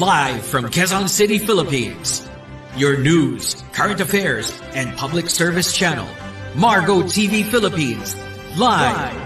live from Quezon City, Philippines. Your news, current affairs, and public service channel, Margo TV Philippines, live.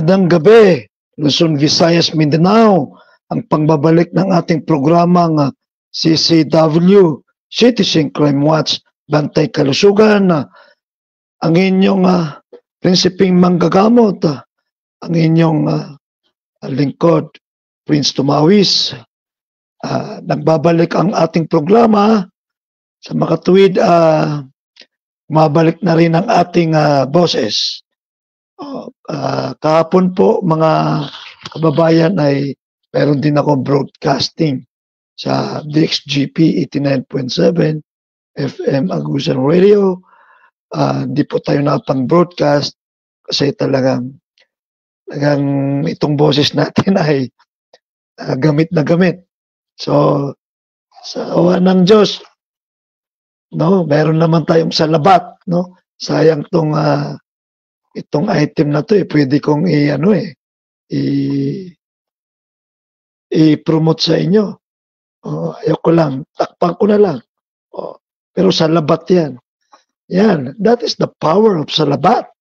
Magandang gabi, Luzon, Visayas, Mindanao. Ang pangbabalik ng ating programang CCW, Citizen Crime Watch, Bantay Kalusugan. Ang inyong prinsipeng manggagamot, ang inyong lingkod, Prince Tumawis. Nagbabalik ang ating programa sa makatuwid, mabalik na rin ang ating boses. Kahapon po mga kababayan ay meron din ako broadcasting sa DXGP 89.7 FM Agusan Radio. Di po tayo nakapang-broadcast kasi talagang itong boses natin ay gamit na gamit. So, sa awa ng Diyos, no, meron naman tayong salabat, no? Sayang itong item na to, pwede kong i-promote sa inyo. Ayoko lang, takpan ko na lang. Pero salabat yan. Yan, that is the power of salabat.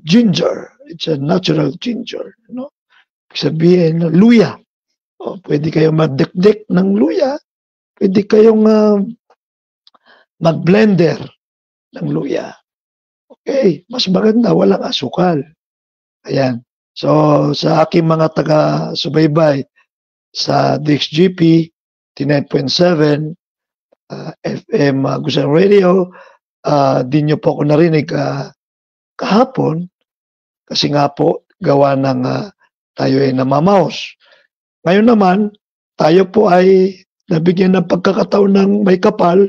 Ginger, it's a natural ginger. No? Sabihin, luya. Pwede kayong magdikdik ng luya. Pwede kayong mag-blender ng luya. Okay, mas maganda, walang asukal. Ayan. So, sa aking mga taga-subaybay sa DXGP 89.7 FM Agusan Radio, di nyo po ako narinig kahapon kasi nga po gawa ng tayo ay namamaos. Ngayon naman, tayo po ay nabigyan ng pagkakataon ng may kapal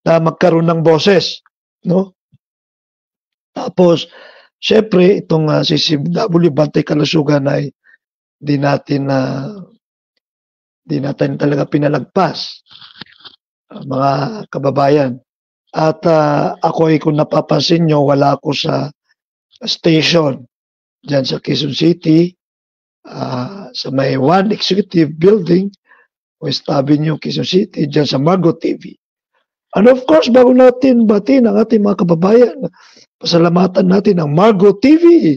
na magkaroon ng boses, no? Tapos, syempre, itong CCW Bantay Kalusugan ay di natin talaga pinalagpas, mga kababayan. At ako ay kung napapansin nyo, wala ako sa station dyan sa Quezon City, sa may One Executive Building, West Avenue, Quezon City, dyan sa Margo TV. And of course, bago natin batiin ang ating mga kababayan, pasalamatan natin ang Margo TV.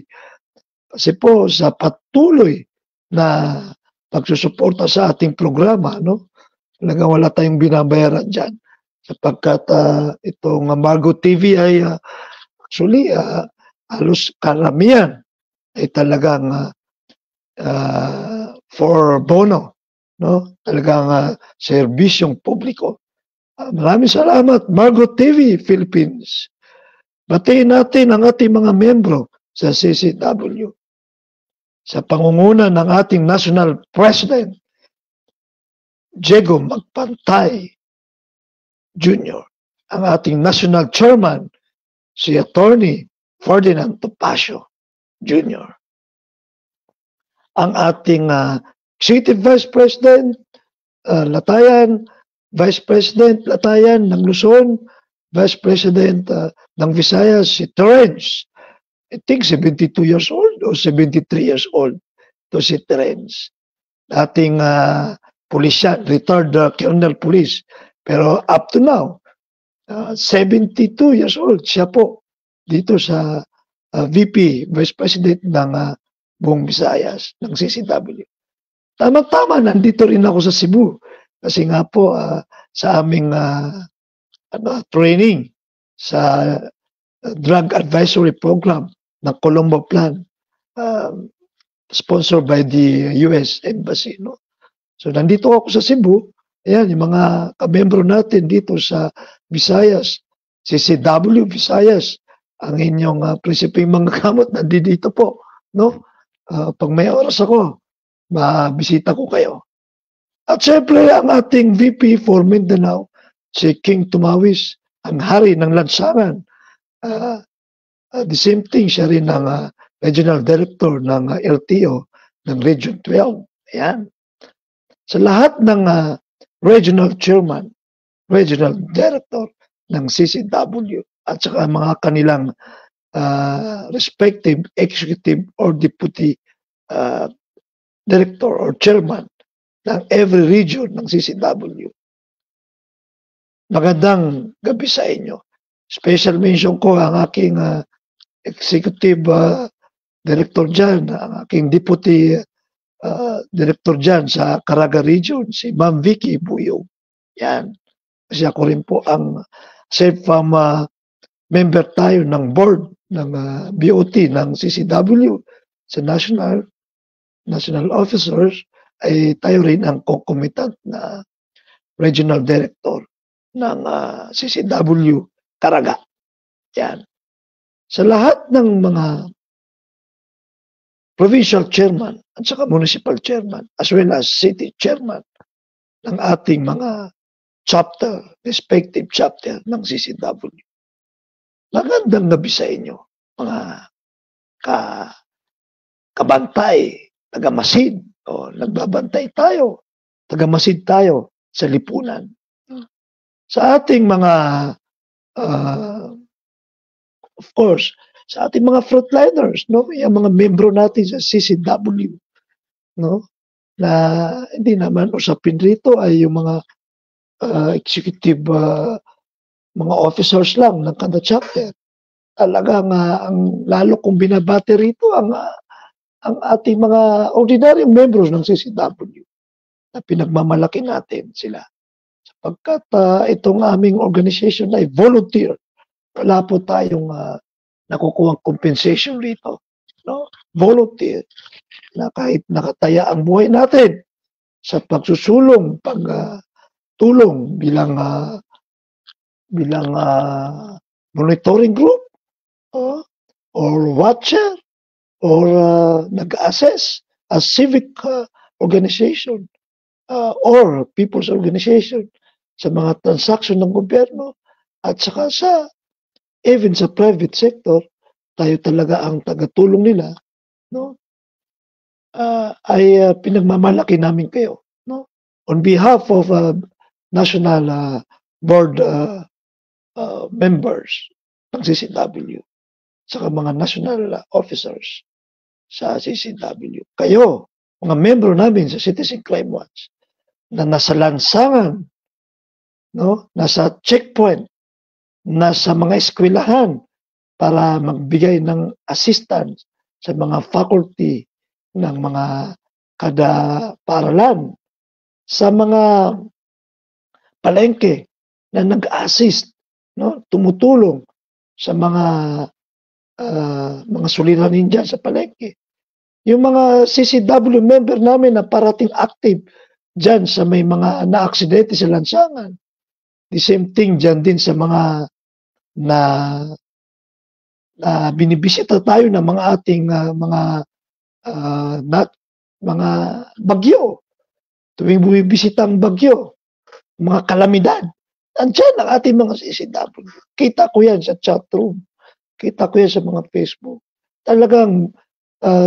Kasi po sa patuloy na pagsusuporta sa ating programa, no? Talagang wala tayong binabayaran dyan. Sapagkat itong Margo TV ay actually halos karamihan ay talagang for bono, no? Talagang serbisyong publiko. Maraming salamat, Margo TV Philippines. Batiin natin ang ating mga membro sa CCW. Sa pangunguna ng ating National President, Diego Magpantay Jr., ang ating National Chairman, si Attorney Ferdinand Topacio Jr., ang ating Executive Vice President Latayan, Vice President Latayan ng Luzon, Vice President ng Visayas, si Terence. I think 72 years old o 73 years old to si Terence. Dating pulisyan, retired colonel police. Pero up to now, 72 years old siya po dito sa VP, Vice President ng buong Visayas, ng CCW. Tama-tama, nandito rin ako sa Cebu. Kasi nga po, sa aming training sa Drug Advisory Program ng Colombo Plan, sponsored by the US Embassy. No? So, nandito ako sa Cebu. Ayan, yung mga kabembro natin dito sa Visayas, CCW Visayas, ang inyong prinsipeng mga kamot nandito po. No? Pag may oras ako, mabisita ko kayo. At syempre, ang ating VP for Mindanao, si King Tumawis, ang hari ng lansangan. The same thing, siya rin ang Regional Director ng LTO ng Region 12. Ayan. Sa lahat ng Regional Chairman, Regional Director ng CCW, at saka mga kanilang respective Executive or Deputy Director or Chairman ng every region ng CCW. Magandang gabi sa inyo. Special mention ko ang aking Executive Director dyan, ang aking Deputy Director dyan sa Caraga Region, si Ma'am Vicky Buyog. Yan. Kasi ako rin po ang SafeFam member tayo ng board ng BOT, ng CCW sa national officers, ay tayo rin ang concomitant na regional director ng CCW Caraga. Yan. Sa lahat ng mga provincial chairman at saka municipal chairman as well as city chairman ng ating mga chapter, respective chapter ng CCW. Magandang gabi sa inyo, mga kabantay, tagamasid, o nagbabantay tayo, tagamasid tayo sa lipunan. Sa ating mga, of course, sa ating mga frontliners, no, yung mga membro natin sa CCW, no, na hindi naman usapin rito ay yung mga executive mga officers lang ng kada chapter. Talagang ang lalo kong binabati rito ang ating mga ordinary members ng CCW na pinagmamalaki natin sila. Sapagkat itong aming organization ay volunteer. Wala po tayong nakukuhang compensation rito. No? Volunteer. Na kahit nakataya ang buhay natin sa pagsusulong, pagtulong bilang monitoring group or watcher or nag-assess as civic organization or people's organization sa mga transaction ng gobyerno at saka even sa private sector, tayo talaga ang tagatulong nila, no? Ay pinagmamalaki namin kayo, no? On behalf of national board members ng CCW, saka mga national officers sa CCW. Kayo, mga membro namin sa Citizen Crime Watch, na nasa lansangan, no? Nasa checkpoint, nasa mga eskwelahan para magbigay ng assistance sa mga faculty ng mga kada paaralan, sa mga palengke na nag-assist, no? Tumutulong sa mga suliranin dyan sa palengke. Yung mga CCW member namin na parating active dyan sa may mga na-aksidente sa lansangan. The same thing dyan din sa mga na binibisita tayo ng mga ating mga bagyo. Tuwing bumibisita ang bagyo, mga kalamidad, andyan ang ating mga CCW. Kita ko yan sa chat room. Kita ko yan sa mga Facebook. Talagang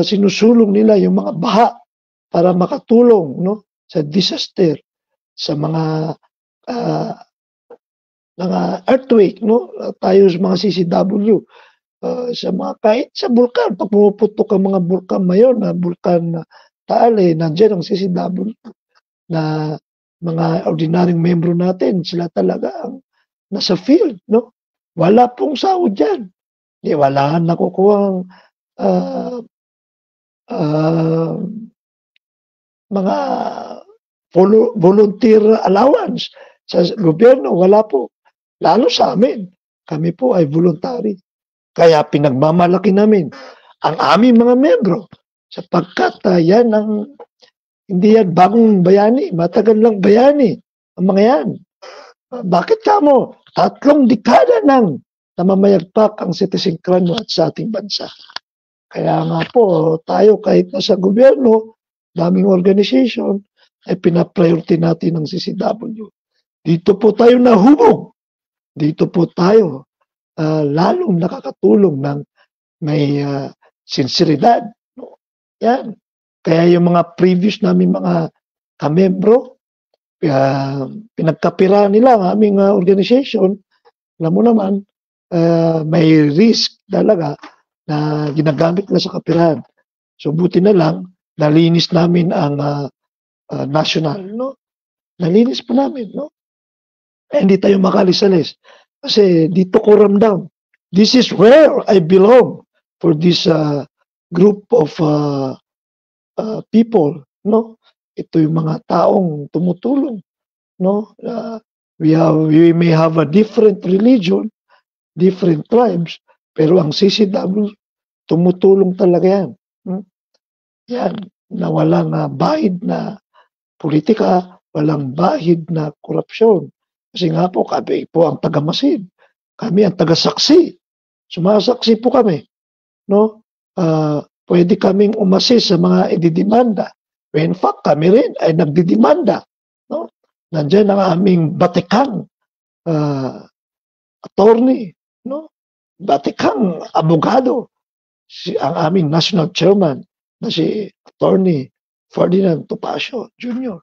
sinusulong nila yung mga baha para makatulong, no, sa disaster, sa mga earthquake, no? Tayo sa mga CCW, sa mga kahit sa bulkan, pag pumuputok ang mga bulkan mayon, na bulkan Taal, nandiyan ang CCW na mga ordinaryong membro natin, sila talaga ang nasa field, no? Wala pong sahod dyan. Wala nakukuhang mga volunteer allowance sa gobyerno. Wala po. Lalo sa amin. Kami po ay voluntary. Kaya pinagmamalaki namin ang aming mga membro sapagkat yan ang hindi yan bagong bayani, matagal lang bayani ang mga yan. Bakit kamo? 3 dekada nang namamayagpak ang Citizen Crime Watch sa ating bansa. Kaya nga po, tayo kahit nasa gobyerno, daming organization, ay pinapriority natin ng CCW. Dito po tayo nahubog. Dito po tayo lalong nakakatulong ng may sinseridad. No? Yan. Kaya yung mga previous namin mga kamembro, pinagkapira nila ang aming organization, alam mo naman, may risk talaga na ginagamit na sa kapirahan. So buti na lang, nalinis namin ang national, no? Nalinis po namin, no? Hindi tayo makalisalis. Kasi dito ko ramdam. This is where I belong for this group of people, no? Ito yung mga taong tumutulong, no? We may have a different religion, different tribes, Pero ang CCW, tumutulong talaga yan. Yan, na walang bahid na politika, walang bahid na korupsyon. Kasi nga po, kami po ang taga-masid. Kami ang taga-saksi. Sumasaksi po kami. No? Pwede kaming umasis sa mga ididimanda. In fact, kami rin ay nagdidimanda. No? Nandiyan ang aming batikang attorney, no? Batikang abogado, ang aming national chairman na si Attorney Ferdinand Topacio Jr.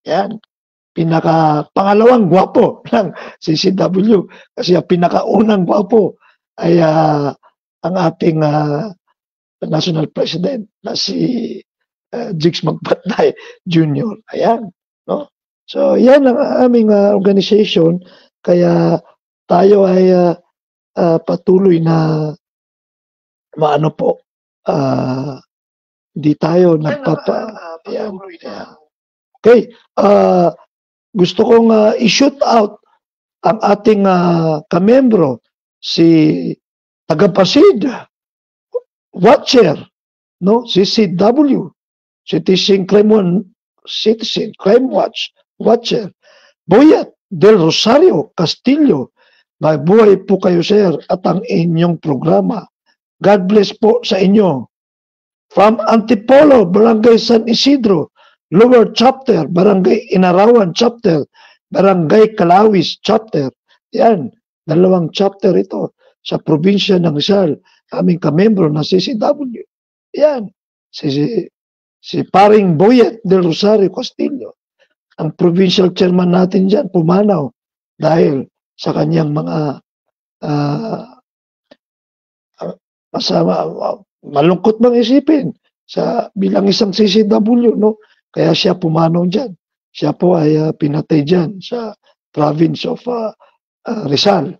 Yan, pangalawang gwapo ng CCW kasi ang pinakaunang gwapo ay ang ating national president na si Jigs Magpatay Jr. Ayan, no? So, yan ang aming organization. Kaya tayo ay patuloy na maano po, di tayo ayan. Okay, gusto kong i-shoot out ang ating kamembro, si Tagapasid Watcher, no? CCW, Citizen Crime Watcher, Boyet Del Rosario Castillo. Mabuhay po kayo, sir, at ang inyong programa. God bless po sa inyo. From Antipolo, Barangay San Isidro, Lower Chapter, Barangay Inarawan Chapter, Barangay Calawis Chapter. Yan, 2 chapter ito sa probinsya ng Rizal. Aming kamembro na CCW. Yan, si paring Boyet Del Rosario Castillo. Ang provincial chairman natin dyan, pumanaw dahil sa kanyang mga malungkot mang isipin bilang isang CCW, no? Kaya siya pumanaw dyan. Siya po ay pinatay dyan sa province of Rizal,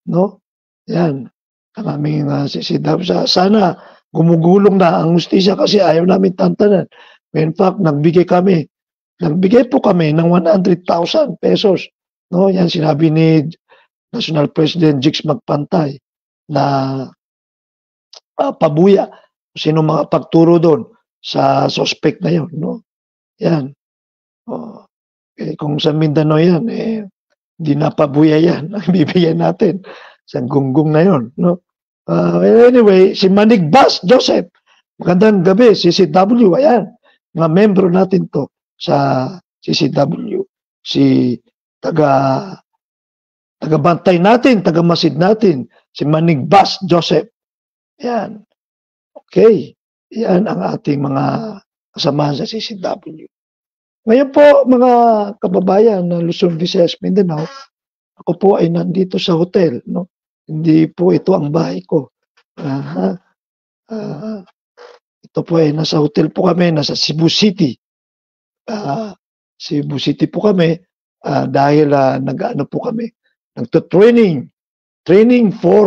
no? Yan, ang aming CCW. Sana gumugulong na ang justisya kasi ayaw namin tantanan. In fact, nagbigay po kami ng 100,000 pesos. No, yan sinabi ni National President Jigs Magpantay na pabuya sino mga pagturo doon sa suspect na yon, no? Yan. Kung sa Mindanao yan, di na pabuya yan. Bibigyan natin sa gunggong na yon, no? Anyway, si Manigbas Joseph, magandang gabi, CCW, ayan. Mga membro natin to sa CCW. Si taga-bantay natin, taga-masid natin, si Manigbas Joseph. Yan. Okay. Yan ang ating mga kasamahan sa CCW. Ngayon po, mga kababayan ng Luzon, Visayas, Mindanao, ako po ay nandito sa hotel, no? Hindi po ito ang bahay ko. Ito po ay nasa hotel po kami, nasa Cebu City. Cebu City po kami dahil nag-ano po kami, training for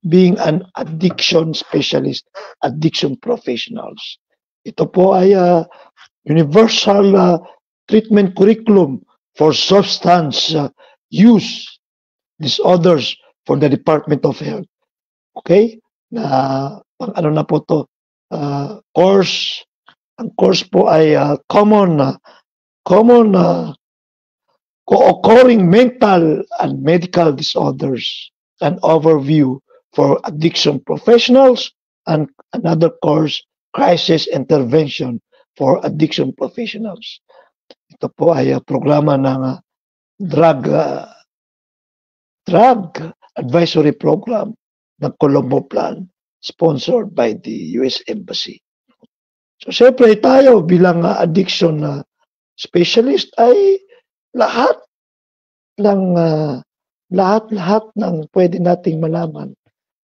being an addiction specialist, addiction professionals. Ito po ay universal treatment curriculum for substance use disorders for the Department of Health. Okay? Pang ano na po to? Course. Ang course po ay common co-occurring mental and medical disorders, an overview for addiction professionals, and another course, crisis intervention for addiction professionals. Ito po ay programa ng drug advisory program ng Colombo Plan, sponsored by the US Embassy. So, siyempre tayo bilang addiction specialist ay lahat ng pwede nating malaman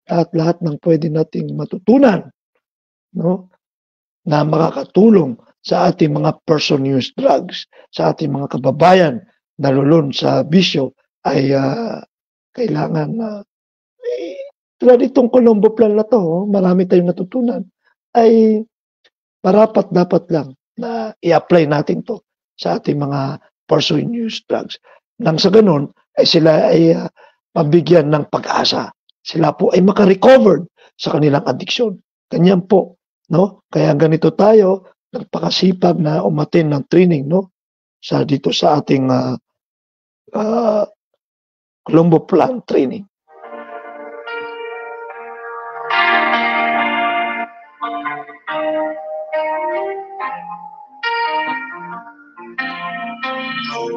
at lahat ng pwede nating matutunan, no, na makakatulong sa ating mga person-use drugs, sa ating mga kababayan na lulun sa bisyo ay kailangan tulad itong Colombo Plan na to, marami tayong natutunan, ay dapat lang na i-apply natin to sa ating mga person-use drugs. Nang sa ganun, ay sila ay mabigyan ng pag-asa. Sila po ay makarecovered sa kanilang addiction. Ganyan po, no? Kaya ganito tayo, nagpakasipag na umattend ng training, no? Dito sa ating Colombo Plan training.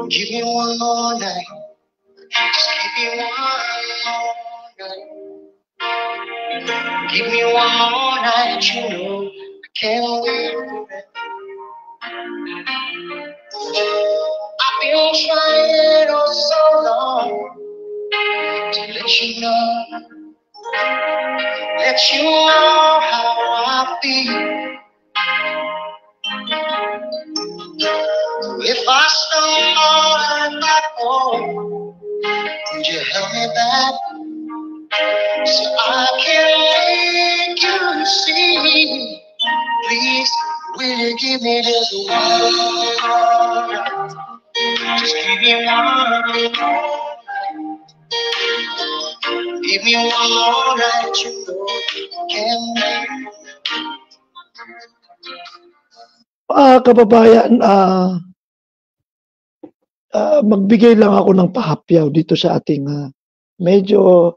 Give me one more night. Just give me one more night. Give me one more night. You know I can't wait. I've been trying oh so long to let you know how I feel. If I stumble and I fall, would you help me back so I can make you see? Please, will you give me just one? Just give me one. Give me one more night, you know can make. Kababayan, magbigay lang ako ng pahapyaw dito sa ating medyo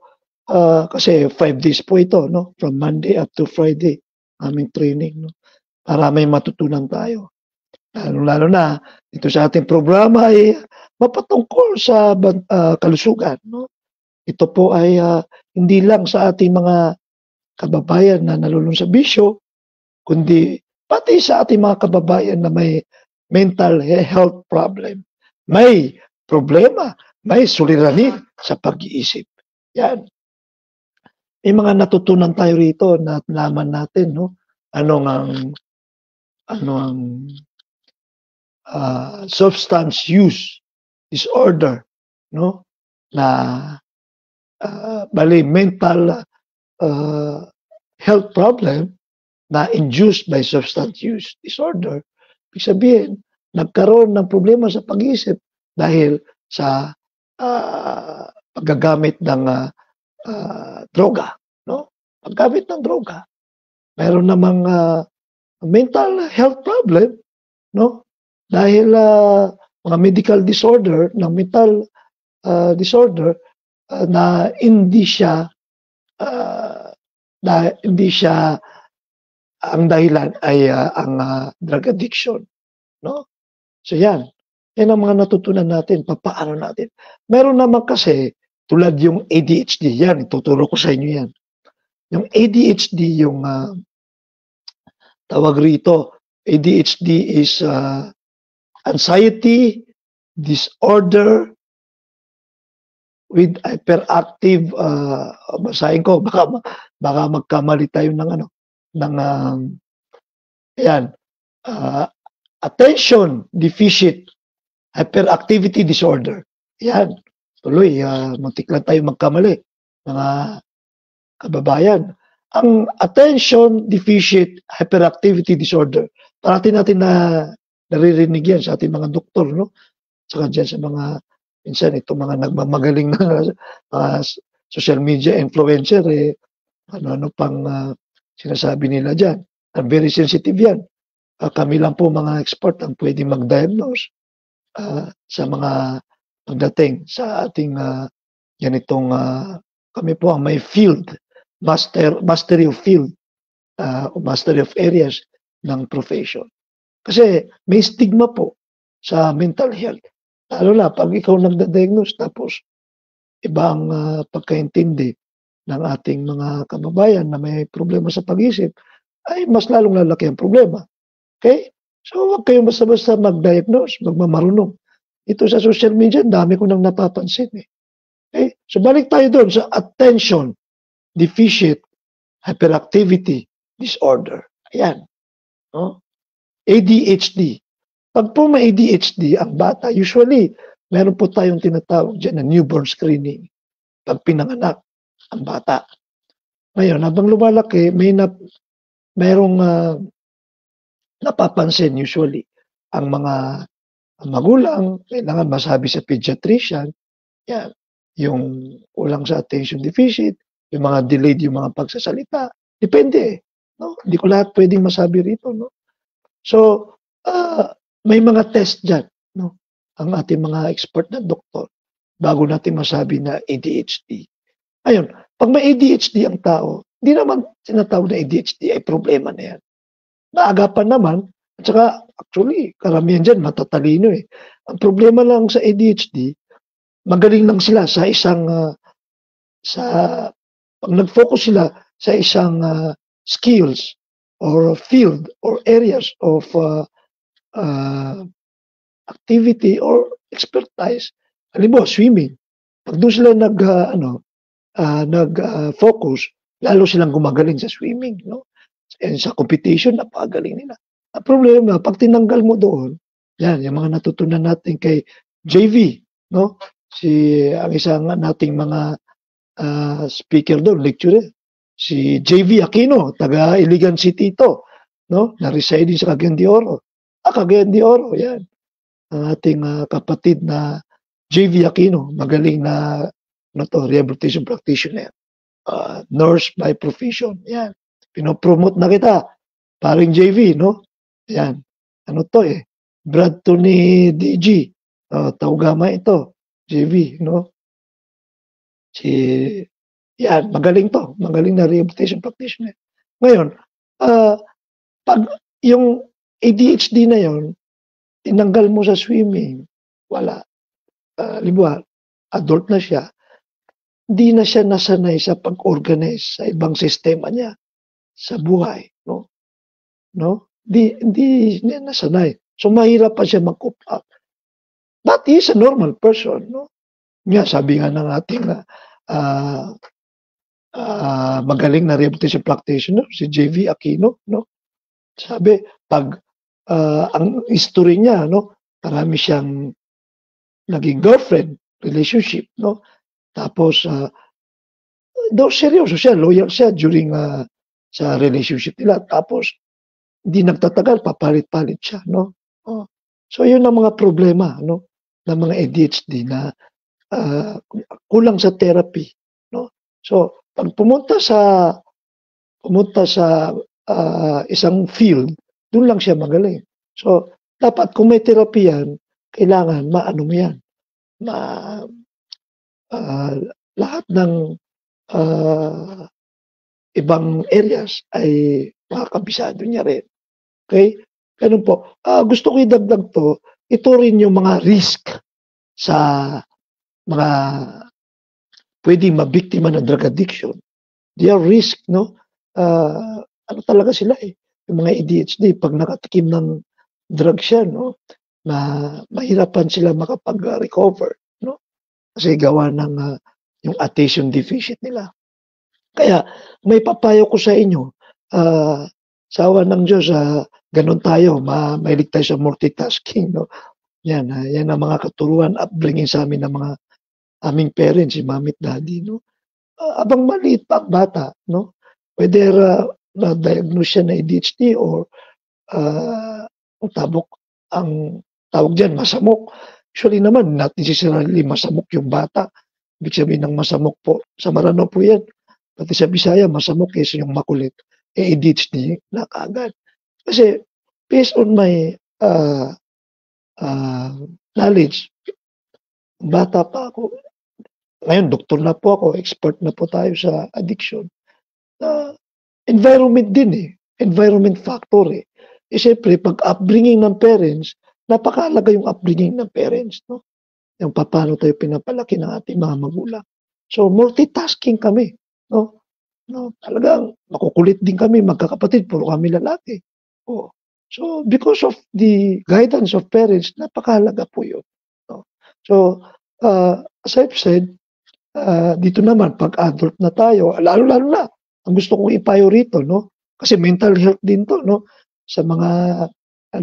kasi 5 days po ito, no? From Monday up to Friday, aming training, no? Para may matutunan tayo. Lalo na dito sa ating programa ay mapatungkol sa kalusugan, no? Ito po ay hindi lang sa ating mga kababayan na nalulung sa bisyo, kundi pati sa ating mga kababayan na may mental health problem. May problema, may suliranin sa pag-iisip. Yan. May mga natutunan tayo rito na nalaman natin, no? Ano ang substance use disorder, no? Na bali mental health problem na induced by substance use disorder. Ibig sabihin, nagkaroon ng problema sa pag-iisip dahil sa paggagamit ng droga, no? Paggamit ng droga. Mayroon namang mental health problem, no? Dahil mga medical disorder, ng mental disorder na hindi siya ang dahilan ay ang drug addiction, no? So yan ang mga natutunan natin, papaano natin. Meron naman kasi tulad yung ADHD, yan ituturo ko sa inyo yan. Yung ADHD, yung tawag rito, ADHD is anxiety disorder with hyperactive, basahin ko, baka magkamali tayo ng attention deficit hyperactivity disorder. Yan, tuloy, muntik lang tayo magkamali, mga kababayan. Ang attention deficit hyperactivity disorder, parati natin naririnig yan sa ating mga doktor, no? Saka dyan sa mga, minsan itong mga nagmamagaling na social media influencer, ano-ano pang sinasabi nila dyan. Very sensitive yan. Kami lang po mga expert ang pwedeng mag-diagnose sa mga pagdating sa ating ganitong kami po ang may field, mastery of field, o mastery of areas ng profession. Kasi may stigma po sa mental health. Lalo na pag ikaw nagda-diagnose tapos ibang pagkaintindi ng ating mga kababayan na may problema sa pag-isip, ay mas lalong lalaki ang problema. Okay? So, huwag kayong basta-basta mag-diagnose, magmamarunong. Ito sa social media, dami ko nang napapansin. Okay? So, balik tayo doon sa attention deficit hyperactivity disorder. Ayan. No? ADHD. Pag po may ADHD ang bata, usually, meron po tayong tinatawag dyan na newborn screening. Pag pinanganak ang bata. Ngayon, habang lumalaki, mayroong napapansin usually ang mga magulang, kailangan masabi sa pediatrician, yan, yung kulang sa attention deficit, yung mga delayed yung mga pagsasalita. Depende, no? Hindi ko lahat pwedeng masabi rito, no? So, may mga test diyan, no? Ang ating mga expert na doktor bago natin masabi na ADHD. Ayun, 'pag may ADHD ang tao, hindi naman tinatawag na ADHD ay problema na 'yan. Naagapan naman at saka actually karamihan diyan matatalino, eh. Ang problema lang sa ADHD, magaling lang sila sa isang, sa 'pag nag-focus sila sa isang, skills or field or areas of, uh, activity or expertise. Halimbawa swimming, 'pag dun sila focus, lalo silang gumagaling sa swimming, no? And sa competition napakagaling nila. Ang problema 'pag tinanggal mo doon, 'yan yung mga natutunan natin kay JV, no? Ang isang nating mga, speaker doon, lecturer, si JV Aquino, taga Iligan City 'to, no? Na-residing sa Cagayan de Oro. Cagayan de Oro, 'yan. Ang ating, kapatid na JV Aquino, magaling na ano 'to, rehabilitation practitioner, nurse by profession, 'yan. Pino-promote na kita, paring JV, no? 'Yan. Ano 'to, eh, brad 'to ni DG, Taugama ito, JV, no? Si 'yan, magaling 'to, magaling na rehabilitation practitioner. Ngayon, 'pag yung ADHD na 'yon, tinanggal mo sa swimming, wala. Halimbawa, adult na siya, di na siya nasanay sa pag-organize sa ibang sistema niya sa buhay, no? No? Hindi niya nasanay. So, mahirap pa siya mag-cope up. But he is a normal person, no? Nga, sabi nga ng ating magaling na rehabilitation practitioner, si JV Aquino, no? Sabi, pag ang history niya, no? Marami siyang naging girlfriend, relationship, no? Tapos, daw seryoso siya, loyal siya during sa relationship nila. Tapos, hindi nagtatagal, papalit-palit siya, no? Oh. So, yun ang mga problema, no? Ng mga ADHD na kulang sa therapy, no? So, pag pumunta sa isang field, dun lang siya magaling. So, dapat kung may therapy yan, kailangan maano mo yan, lahat ng ibang areas ay makakabisado niya rin. Okay? Ganun po. Gusto ko idagdag to, ito rin yung mga risk sa mga pwedeng mabiktima ng drug addiction. They are risk, no? Ano talaga sila, eh. Yung mga ADHD, pag nakatikim ng drug siya, no? Na mahirapan sila makapag-recover, no? Kasi gawa ng yung attention deficit nila. Kaya may papayo ko sa inyo, sa awa ng Diyos, ganun tayo, mahilig tayo sa multitasking, no? Yan, yan ang mga katuruan, upbringing sa amin ng mga aming parents, si mami at daddy, no? Abang maliit pa ang bata, no? Whether na-diagnose siya na ADHD or ang tawag diyan, masamok. Actually naman, not necessarily masamok yung bata. Ibig sabihin ng masamok po, sa Maranao po yan. Pati sa Bisaya, masamok kaysa yung makulit. ADHD na kaagad. Kasi, based on my knowledge, bata pa ako. Ngayon, doktor na po ako, expert na po tayo sa addiction. Environment din, eh. Environment factor, eh. Siyempre, pag upbringing ng parents, napakahalaga yung upbringing ng parents, no? Yung paano tayo pinapalaki ng ating mga magulang. So, multitasking kami, no? No, talagang makukulit din kami, magkakapatid, puro kami lalaki. Oh. So, because of the guidance of parents, napakahalaga po yun, no? So, as I've said, dito naman, pag adult na tayo, lalo-lalo na, ang gusto kong ipayo rito, no? Kasi mental health din to, no? Sa mga,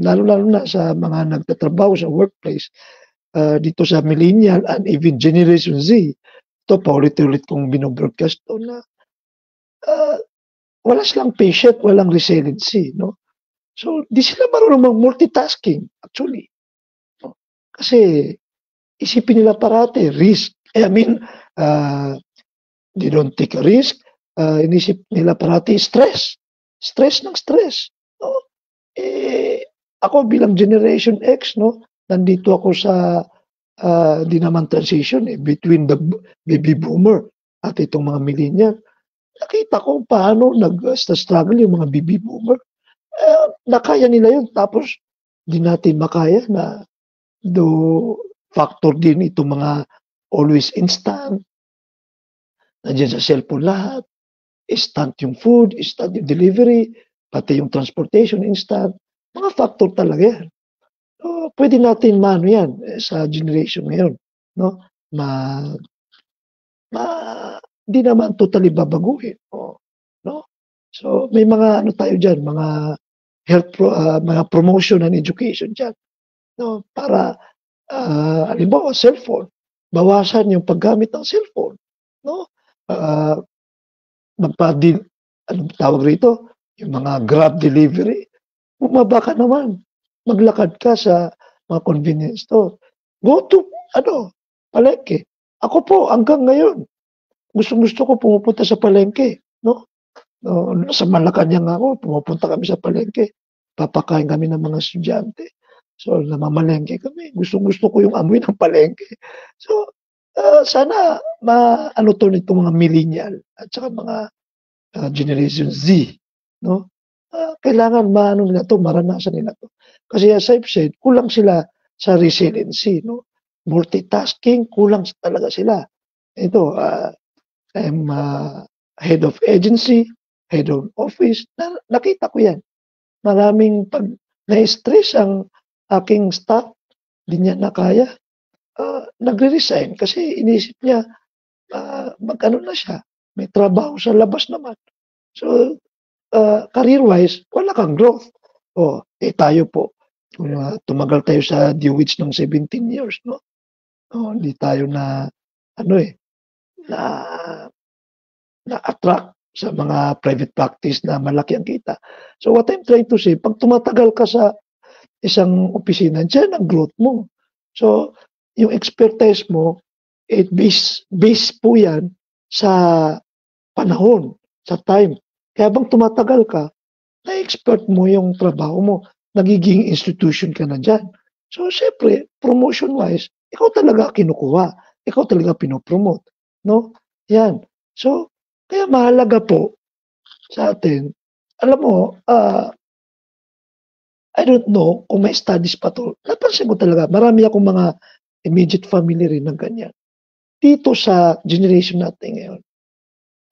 lalo-lalo na sa mga nagtatrabaho sa workplace, dito sa millennial and even Generation Z, ito paulit-ulit kong binobroadcast to na wala silang patient, walang resiliency, no? So, di sila marunong mag-multitasking, actually. No? Kasi, isipin nila parate, risk, I mean, they don't take a risk. Inisip nila parati stress. Stress ng stress. No? Ako bilang Generation X, no, nandito ako sa di naman transition between the baby boomer at itong mga millennial. Nakita ko paano nag-struggle yung mga baby boomer. Nakaya nila yun. Tapos, di natin makaya na factor din itong mga always instant. Nandiyan sa cellphone lahat. Instant yung food, instant yung delivery, pati yung transportation instant. Mga factor talaga yan. So, pwede natin maano yan sa generation ngayon. No? Di naman totally babaguhin. No? So, may mga ano tayo dyan, mga health, mga promotion and education dyan. No? Para, halimbawa, cellphone. Bawasan yung paggamit ng cellphone. No? Anong tawag rito? Yung mga Grab delivery. Bumaba ka naman. Maglakad ka sa mga convenience store. Go to, palengke. Ako po, hanggang ngayon, gusto ko pumupunta sa palengke. No? Sa Malacanang ako, pumupunta kami sa palengke. Papakain kami ng mga estudyante. So, namamalengke kami. Gusto ko yung amoy ng palengke. So, sana maano to nitong mga millennial at saka mga Generation Z, no? Kailangan maano nila to, maranasan nila to. Kasi as I've said, kulang sila sa resiliency, no? Multitasking, kulang talaga sila. Ito, I'm head of agency, head of office. Nakita ko yan. Maraming pag na-stress ang aking staff, di niya nakaya. Nagre-resign kasi inisip niya mag-ano na siya. May trabaho sa labas naman. So, career-wise, wala kang growth. Tayo po, tumagal tayo sa DOH ng 17 years, no? Hindi tayo na na-attract sa mga private practice na malaki ang kita. So what I'm trying to say, pag tumatagal ka sa isang opisina, dyan ang growth mo. So, yung expertise mo, base po yan sa panahon, sa time. Kaya bang tumatagal ka, na-expert mo yung trabaho mo, nagiging institution ka na dyan. So, syempre, promotion-wise, ikaw talaga kinukuha, ikaw talaga pinopromote. No? Yan. So, kaya mahalaga po sa atin, alam mo, I don't know kung may studies pa to. Napansin ko talaga, marami akong mga immediate family rin ng ganyan. Dito sa generation natin ngayon,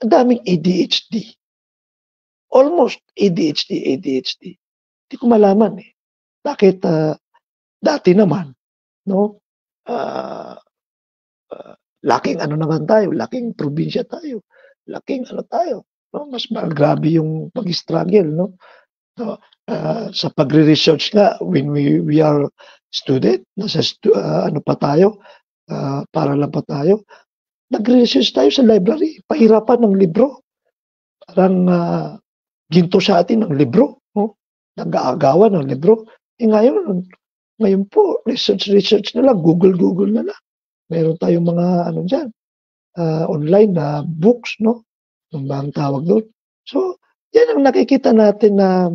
ang daming ADHD. Almost ADHD. Hindi ko malaman eh. Bakit dati naman, no? Laking ano naman tayo, laking probinsya tayo, laking ano tayo, no? Mas grabe yung pag-struggle, no? So, sa pagre-research nga, when we are student, ano pa tayo, para lang pa tayo, nagre-research tayo sa library, pahirapan ng libro. Parang ginto sa atin ng libro, no? Nag-aagawan ng libro. Ngayon po, research na lang, Google na lang. Meron tayong mga dyan, online na books, no? Ang bang tawag doon. So, yan ang nakikita natin na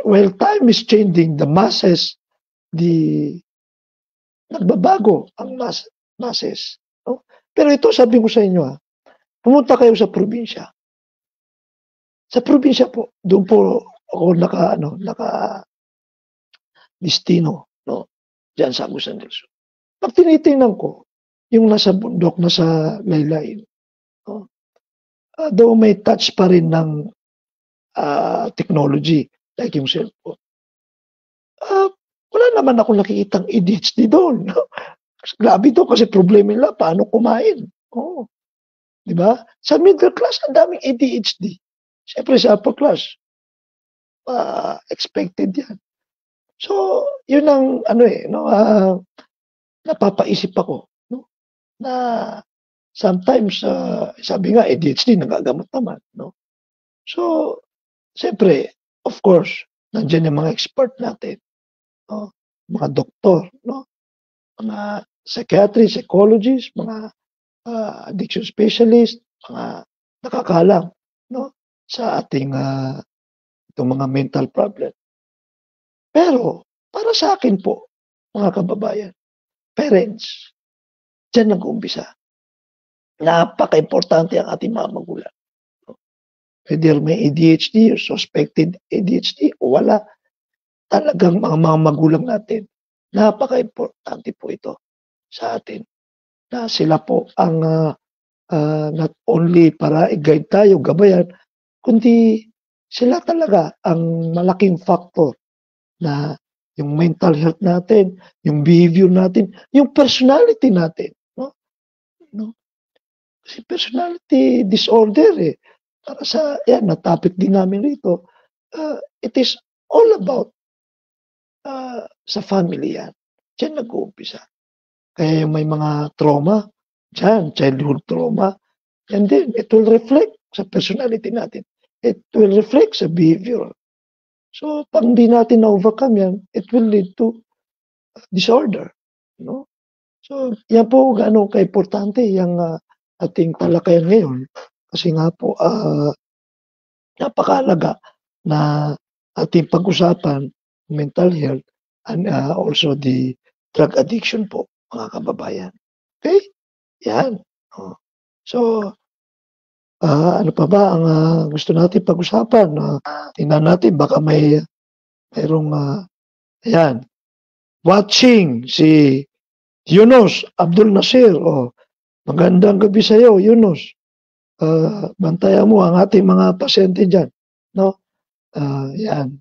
while time is changing, the masses, nagbabago ang masses. No? Pero ito, sabi ko sa inyo, pumunta kayo sa probinsya. Sa probinsya po, doon po ako naka-destino, no? Diyan sa Agusan del Sur. Pag tinitingnan ko, yung nasa bundok, nasa laylayin, no? Though may touch pa rin ng technology, like yung cellphone, wala naman ako nakikitang ADHD doon. Grabe to kasi problema nila, paano kumain. Di ba? Sa middle class, ang daming ADHD. Siyempre sa upper class, expected yan. So, yun ang napapaisip ako, no? Na sometimes, sabi nga, ADHD, nagagamot naman, no? So, siyempre, of course, nandiyan yung mga expert natin, no? Mga doktor, no? mga psychiatrists, psychologists, mga addiction specialist, mga nakakaalam, no, sa ating itong mga mental problem. Pero para sa akin po, mga kababayan, parents, diyan nag-uumpisa. Napaka-importante ang ating mga magulang. Whether may ADHD or suspected ADHD o wala, talagang mga magulang natin, napaka-importante po ito sa atin na sila po ang not only para i-guide tayo, gabayan, kundi sila talaga ang malaking factor na yung mental health natin, yung behavior natin, yung personality natin, no? No? Kasi personality disorder para sa yan na topic din namin rito, it is all about sa family yan. Diyan nag-uumpisa. Kaya yung may mga trauma, diyan, childhood trauma, and then it will reflect sa personality natin. It will reflect sa behavior. So, pag hindi natin na-overcome yan, it will lead to disorder. No? So, yan po gaano ka-importante yung ating talakayan ngayon. Kasi nga po, napakahalaga na ating pag-usapan mental health and also the drug addiction po, mga kababayan. Okay? Yan. Oh. So, ano pa ba ang gusto natin pag-usapan? Tingnan natin, baka mayroong, ayan, watching si Yunus Abdul Nasir. Oh, magandang gabi sa iyo, Yunus. Bantayan mo ang ating mga pasyente dyan. No? Yan.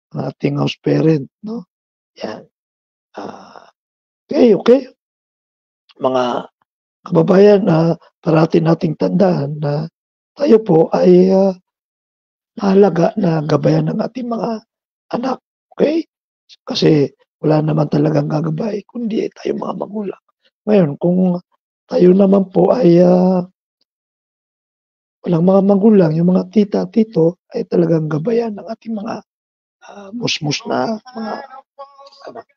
Ang ating house parent. No? Yan. Okay. Mga kababayan, parati nating tandaan na tayo po ay mahalaga na gabayan ng ating mga anak. Okay? Kasi wala naman talagang gagabay kundi tayo mga magulang. Ngayon, kung tayo naman po ay walang mga magulang, yung mga tita, tito, ay talagang gabayan ng ating mga musmus na mga anak.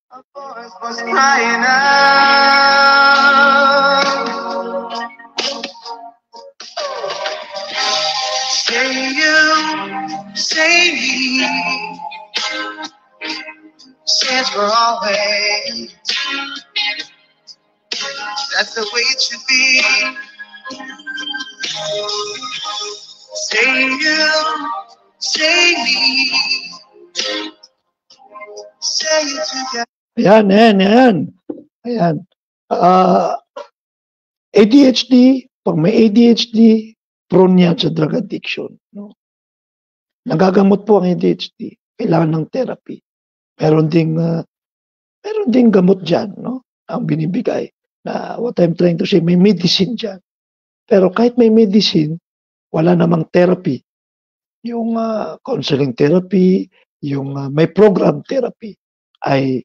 A voice was crying out. Say you, say me, says for always. That's the way it should be. Say you, say me, say it together. Ayan. ADHD, pag may ADHD, prone yan sa drug addiction. No? Nagagamot po ang ADHD. Kailangan ng therapy. Meron ding gamot dyan, no? Ang binibigay. Na what I'm trying to say, may medicine dyan. Pero kahit may medicine, wala namang therapy. Yung counseling therapy, yung may program therapy, ay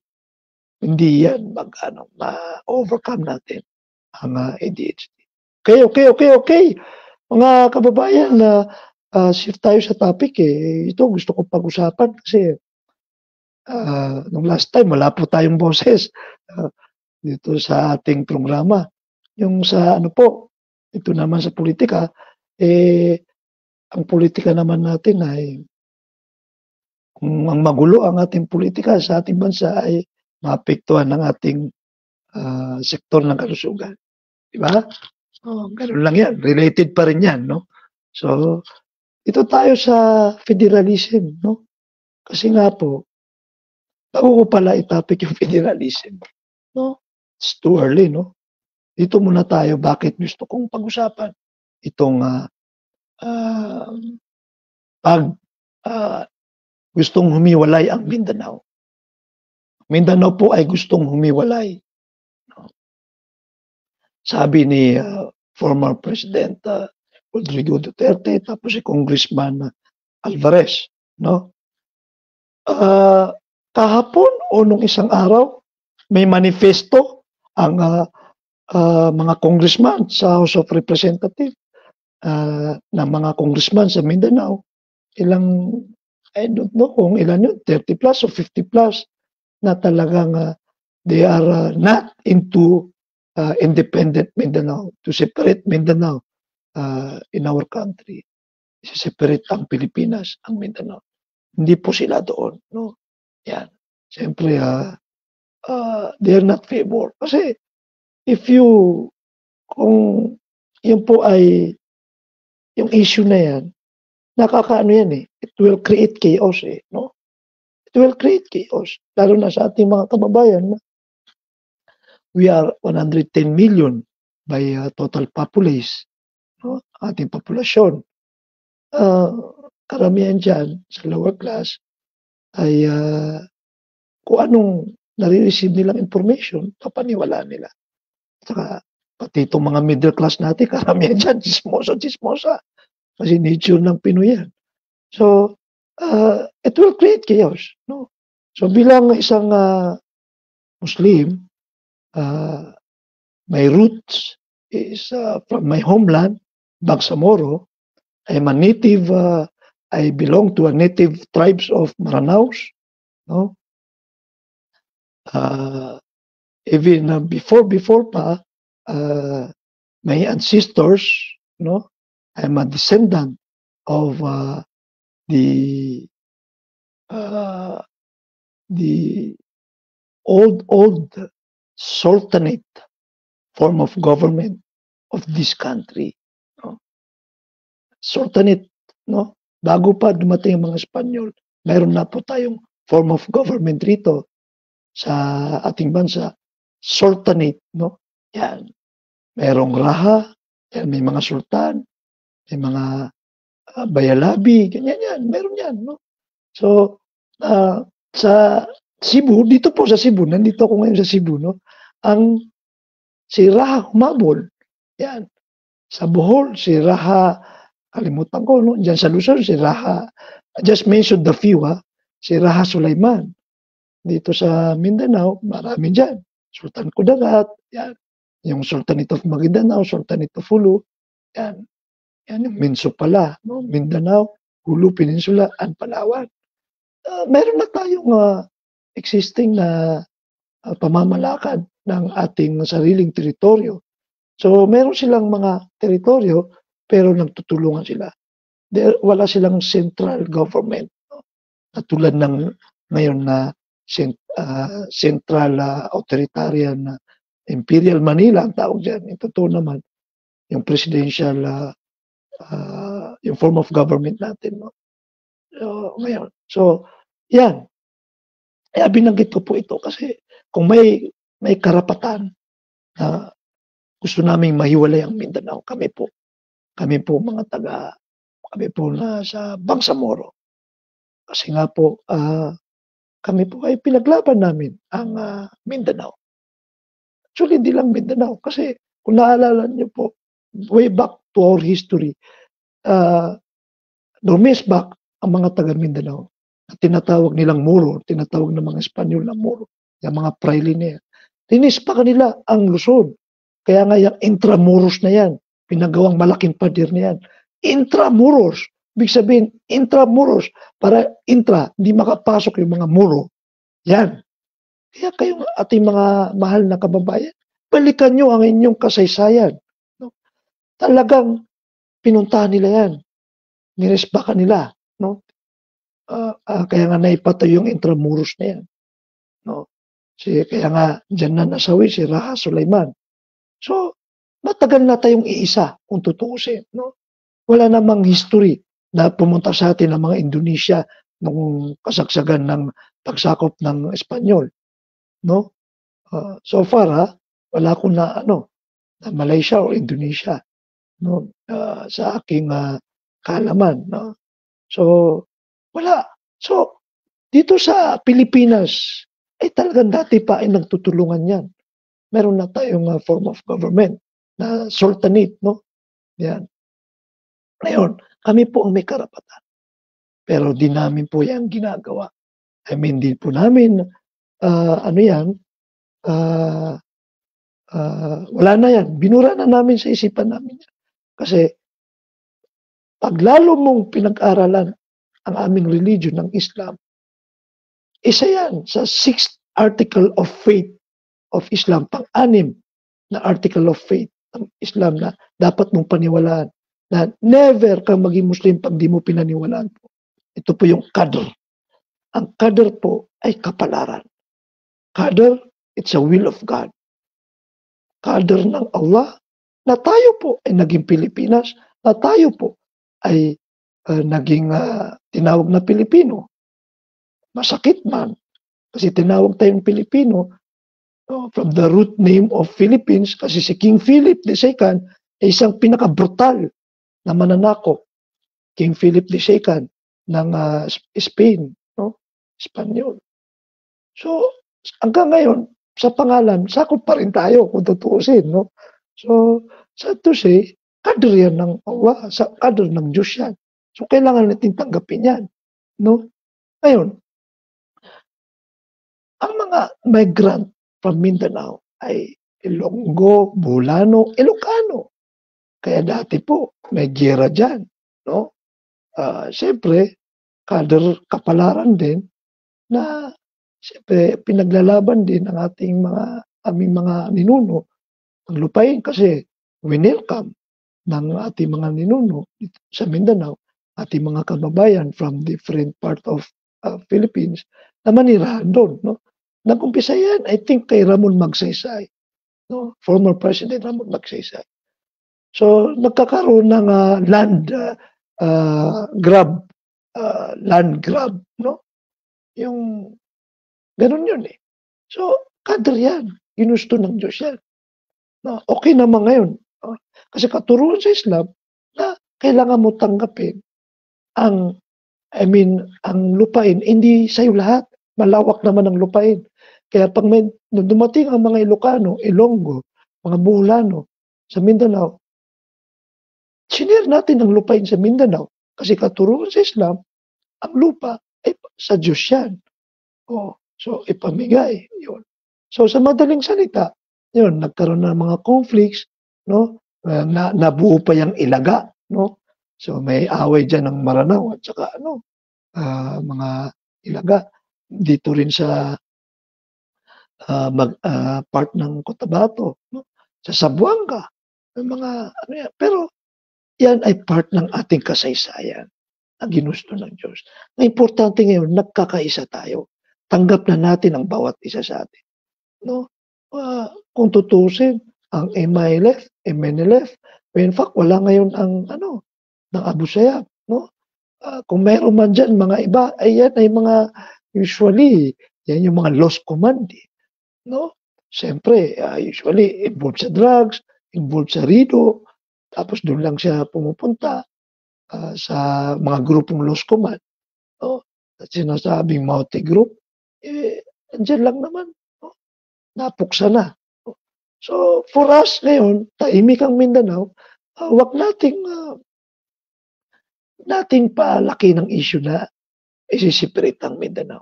hindi yan ma-overcome natin ang ADHD. Okay. Mga kababayan, shift tayo sa topic Ito gusto ko pag-usapan kasi nung last time wala po tayong boses dito sa ating programa. Yung sa ito naman sa politika, ang politika naman natin ay kung ang magulo ang ating politika sa ating bansa ay maapektuhan ng ating sektor ng kalusugan. Diba? Ganun lang yan. Related pa rin yan, no? So, ito tayo sa federalism, no? Kasi nga po, bago ko pala itopic yung federalism, no? It's too early, no? Dito muna tayo, bakit gusto kong pag-usapan itong gustong humiwalay ang Mindanao. Mindanao po ay gustong humiwalay. Sabi ni former President Rodrigo Duterte, tapos si Congressman Alvarez, no? Kahapon o nung isang araw, may manifesto ang mga congressman sa House of Representatives, na mga congressman sa Mindanao. I don't know kung ilan yun, 30 plus o 50 plus na talagang they are not into independent Mindanao, to separate Mindanao in our country. Separate ang Pilipinas, ang Mindanao. Hindi po sila doon, no? Yan. Siyempre, they are not favor. Kasi, kung yun po ay, yung issue na yan, nakakaano yan eh. It will create chaos eh, no? It will create chaos. Lalo na sa ating mga kababayan. We are 110 million by total populace, no? Ating populasyon. Karamihan dyan sa lower class ay kung anong nare-receive nilang information, papaniwalaan nila. Saka, pati itong mga middle class natin, karamihan dyan, chismosa. Kasi nature ng Pinoy yan. So, it will create chaos. No? So, bilang isang Muslim, my roots is from my homeland, Bangsamoro. I'm a native, I belong to a native tribes of Maranaos. No? Even before pa, my ancestors, no, I'm a descendant of the old sultanate form of government of this country. No? Sultanate, no? Bago pa dumating ang mga Espanyol, mayroon na po tayong form of government rito sa ating bansa, sultanate, no? Yan. Mayroong raha, yan, may mga sultan, may mga bayalabi, ganyan yan, meron yan, no? So, sa Cebu, dito po sa Cebu, nandito ako ngayon sa Cebu, no? Si Raha humabol, yan. Sa Bohol, si Raha, kalimutan ko, no? Diyan sa Luzon, si Raha, I just mentioned the few, si Raha Sulaiman. Dito sa Mindanao, marami dyan. Sultan Kudarat, yan. Yung Sultanate of Maguindanao, Sultanate of Hulu, yan. Yan yung Minso pala, no? Mindanao, Hulu, Peninsula, and Palawan. Meron na tayong existing na pamamalakad ng ating sariling teritoryo. So, meron silang mga teritoryo, pero nagtutulungan sila. Wala silang central government. No? Katulad ng ngayon na central authoritarian Imperial Manila, ang tawag dyan. Ito naman, yung presidential, yung form of government natin. No? So, ngayon. So, yan. Kaya binanggit ko po ito kasi kung may karapatan na gusto naming mahiwalay ang Mindanao, kami po mga kami po na sa Bangsamoro. Kasi nga po, kami po ay pinaglaban namin ang Mindanao. Actually, hindi lang Mindanao. Kasi kung naalala niyo po, way back to our history, lumis back ang mga taga Mindanao. Tinatawag nilang Moro, tinatawag ng mga Espanyol na Moro, yung mga praile na yan. Tinispa kanila ang Luzon. Kaya nga yung intramuros na yan, pinagawang malaking pader na yan. Intramuros, ibig sabihin, intramuros, para hindi makapasok yung mga muro. Yan. Kaya kayong ating mga mahal na kababayan, balikan nyo ang inyong kasaysayan. No? Talagang pinuntahan nila yan. Nirespakan nila. No? Kaya nga naipatayo yung intramuros na yan. No? Kaya nga dyan na nasawi si Raha Sulaiman. So, matagal na tayong iisa kung tutuusin. No? Wala namang history na pumunta sa atin ng mga Indonesia nung kasagsagan ng pagsakop ng Espanyol. No? So far, wala ko na Malaysia o Indonesia, no? Sa aking kaalaman. No? So, wala. So, dito sa Pilipinas, ay talagang dati pa ay nagtutulungan yan. Meron na tayong form of government na sultanate, no? Yan. Ngayon, kami po ang may karapatan. Pero di namin po yan ginagawa. I mean, di po namin, wala na yan. Binura na namin sa isipan namin yan. Kasi, pag lalo mong pinag-aralan ang aming religion ng Islam, isa yan sa 6 article of faith of Islam, pang-anim na article of faith ng Islam na dapat mong paniwalaan, na never kang maging Muslim pag di mo pinaniwalaan po. Ito po yung qadr. Ang qadr po ay kapalaran. Qadr, it's a will of God. Qadr ng Allah na tayo po ay naging Pilipinas, na tayo po ay naging tinawag na Pilipino. Masakit man, kasi tinawag tayong Pilipino from the root name of Philippines, kasi si King Philip II ay isang pinaka-brutal na mananakop. King Philip II ng Spain, no? Espanyol. So, hanggang ngayon, sa pangalan, sakop pa rin tayo kung tutuusin, no? So, sad to say, qadr yan ng Allah, qadr ng Diyos yan. So, kailangan natin tanggapin yan, no? Ngayon, ang mga migrant from Mindanao ay Ilonggo, Bulano, Ilocano. Kaya dati po, may giyera dyan, no? Siyempre, kapalaran din na siyempre pinaglalaban din ng aming mga ninuno ang lupain, kasi winelcome ng ating mga ninuno sa Mindanao, ating mga kababayan from different part of Philippines na manirahan doon, no? Nag-umpisa yan, I think, kay Ramon Magsaysay, no? Former President Ramon Magsaysay. So, nagkakaroon ng land grab, no? Yung ganun yun eh. So, qadr yan. Ginusto ng Diyos yan. No, okay naman ngayon. No? Kasi katuruan sa Islam na kailangan mo tanggapin ang lupain. Hindi sa'yo lahat. Malawak naman ang lupain. Kaya pag nung dumating ang mga Ilocano, Ilonggo, mga Bulano sa Mindanao, sinir natin ang lupain sa Mindanao. Kasi katuruan sa Islam, ang lupa ay sa Diyos yan. So, ipamigay. Yun. So, sa madaling salita, yun, nagkaroon ng mga conflicts, no? Nabuo pa yung Ilaga, no? So, may away dyan ng Maranao at saka, mga Ilaga. Dito rin sa part ng Cotabato, no? Sa Zamboanga, mga yan. Pero, yan ay part ng ating kasaysayan na ginusto ng Diyos. Ang importante ngayon, nagkakaisa tayo. Tanggap na natin ang bawat isa sa atin. No? Kung tutusin, ang MILF, MNLF, in fact, wala ngayon ang ng Abu Sayyaf. No? Kung mayroon man dyan, mga iba, ay yan ay mga, usually, yan yung mga lost command. No? Siyempre, usually, involved sa drugs, involved sa rido, tapos doon lang siya pumupunta sa mga grupong lost command. No? At sinasabing Maute Group, andyan lang naman. No? Napuksa na. No? So, for us ngayon, tahimik ang Mindanao, wag nating palaki ng issue na isi-separate ang Mindanao.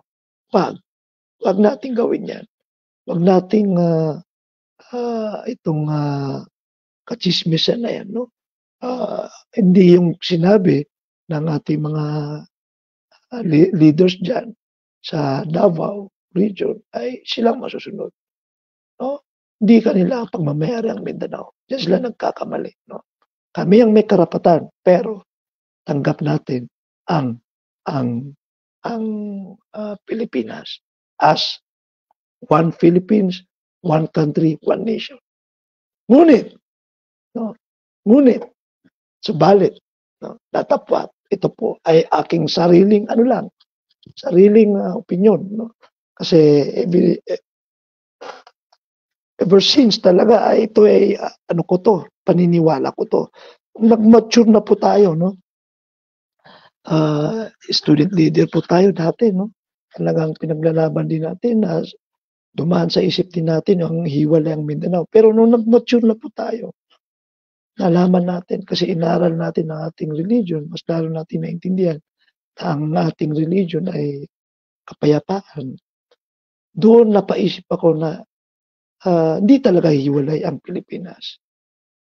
Wag nating gawin yan. Wag nating itong kachismisan na yan, no? Hindi yung sinabi ng ating mga leaders dyan sa Davao region ay silang masusunod. No? Hindi kanila pagmamayari ang Mindanao. Diyan sila nagkakamali. No? Kami ang may karapatan, pero tanggap natin ang Pilipinas as one Philippines, one country, one nation. Ngunit, subalit, datapwat, ito po ay aking sariling opinion. No? Kasi ever since talaga, ito ay, paniniwala ko to. Nag-mature na po tayo, no? Student leader po tayo dati, no? Talagang pinaglalaban din natin na dumaan sa isip din natin ang hiwalay ang Mindanao. Pero nung nag-mature na po tayo, nalaman natin, kasi inaral natin ang ating religion, mas lalo natin naintindihan na ang ating religion ay kapayapaan. Doon napaisip ako na hindi talaga hiwalay ang Pilipinas.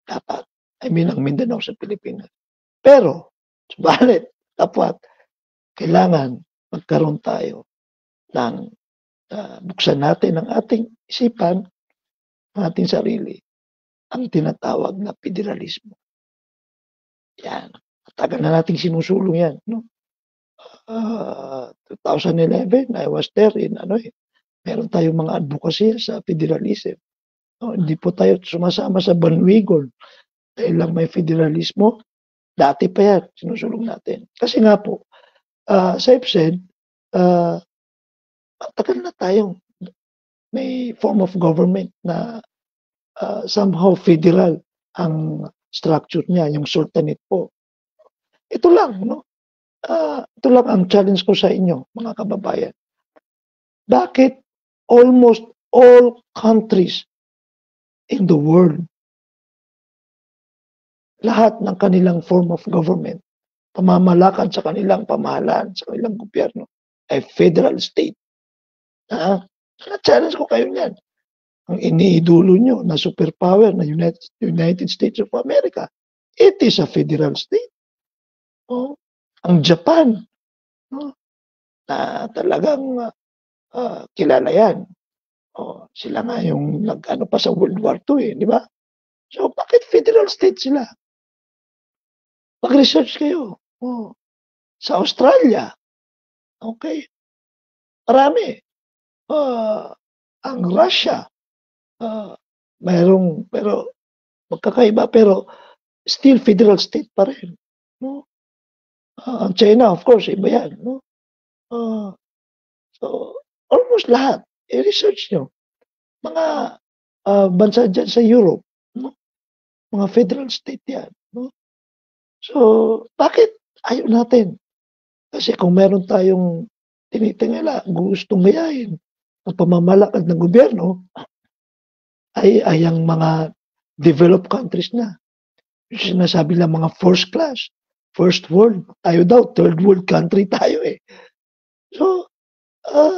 Dapat, ang Mindanao sa Pilipinas. Pero, subalit, dapat, kailangan magkaroon tayo ng buksan natin ang ating isipan, ang ating sarili, ang tinatawag na federalismo. Yan. Tagal na nating sinusulong yan, no? 2011, I was there in meron tayong mga advocacy sa federalism. No, hindi po tayo sumasama sa banwigon dahil lang may federalismo. Dati pa yan, sinusulong natin. Kasi nga po, safe said, tagal na tayong may form of government na somehow federal ang structure niya, yung sultanate po. Ito lang, no? Ito lang ang challenge ko sa inyo, mga kababayan. Bakit almost all countries in the world, lahat ng kanilang form of government, pamamalakad sa kanilang pamahalaan, sa kanilang gobyerno, ay federal state? Na-challenge ko kayo niyan. Ang iniidolo nyo na superpower na United States of America, it is a federal state. Oh, ang Japan, no, na talagang kilala yan. Oh, sila nga yung nag-ano pa sa World War II, di ba? So, bakit federal state sila? Mag-research kayo. Oh, sa Australia, okay, marami. Ang Russia, mayroong, pero magkakaiba, pero still federal state pa rin. No? Ang China, of course, iba yan. No? So, almost lahat, i-research nyo. Mga bansa dyan sa Europe, no? Mga federal state yan. No? So, bakit ayaw natin? Kasi kung meron tayong tinitingala, gustong gayahin ang pamamalakad ng gobyerno, ay ang mga developed countries na. Yung sinasabi lang mga first class, first world. Tayo daw, third world country tayo eh. So,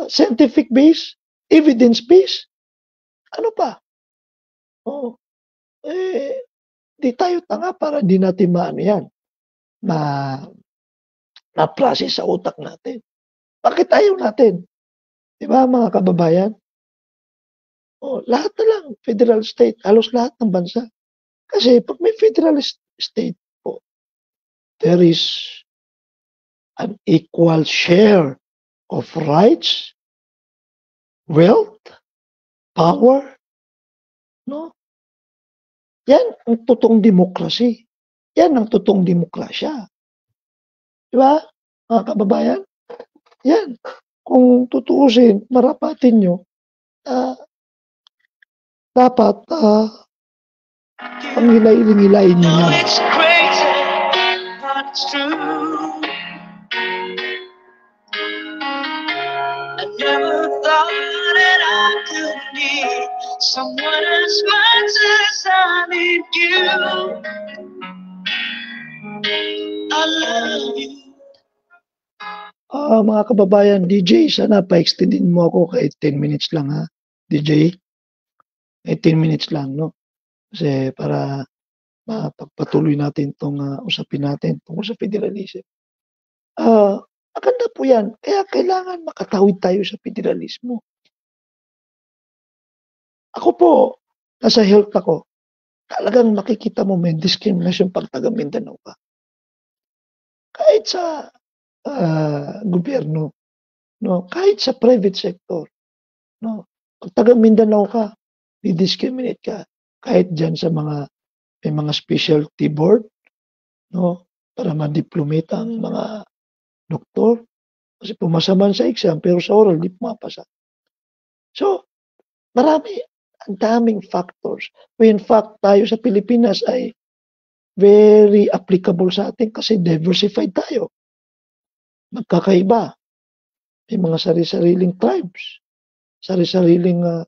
scientific base, evidence base, ano pa? Di tayo tanga para di natin maano yan, na-process sa utak natin. Bakit ayaw natin? Di ba mga kababayan? Lahat na lang, federal state, halos lahat ng bansa. Kasi pag may federal state po, there is an equal share of rights, wealth, power, no? Yan ang totoong demokrasi. Yan ang totoong demokrasya. Di ba, mga kababayan? Yan. Kung tutuusin, marapatin nyo, dapat pangilayin nyo yan. It's crazy, but it's true. I never thought that I could need someone as much as I need you. I love you. Mga kababayan, DJ, sana pa-extendin mo ako kahit 10 minutes lang ha, DJ. 10 minutes lang, no? Kasi para mapagpatuloy natin itong usapin natin tungkol sa federalism. Maganda po yan. Kaya kailangan makatawid tayo sa federalismo. Ako po, nasa health ako, talagang makikita mo may discrimination pag taga Mindanao ka. Kahit sa gobyerno, no, kahit sa private sector, no, pag taga Mindanao ka, di-discriminate ka. Kahit dyan sa may mga specialty board, no, para ma-diplomate ang mga doktor. Kasi pumasa man sa exam, pero sa oral, di pumapasa. So, marami, ang daming factors. In fact, tayo sa Pilipinas ay very applicable sa atin kasi diversified tayo. Magkakaiba. May mga sari-sariling tribes, sari-sariling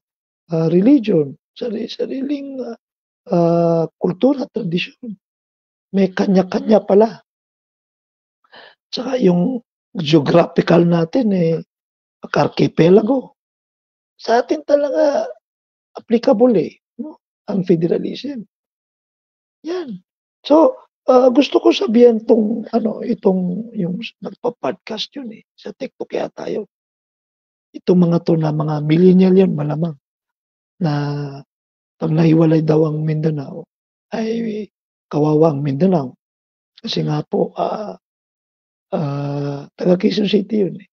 religion, sari-sariling kultura, tradisyon. May kanya-kanya pala. Tsaka yung geographical natin archipelago. Sa atin talaga applicable no? Ang federalism. Yan. So, gusto ko sabihin itong yung nagpa-podcast yun sa TikTok yata yun. itong mga 'to na mga millennial 'yan malamang na 'pag nahiwalay daw ang Mindanao ay kawawa ang Mindanao. Kasi nga po, taga Quezon City 'yun, eh.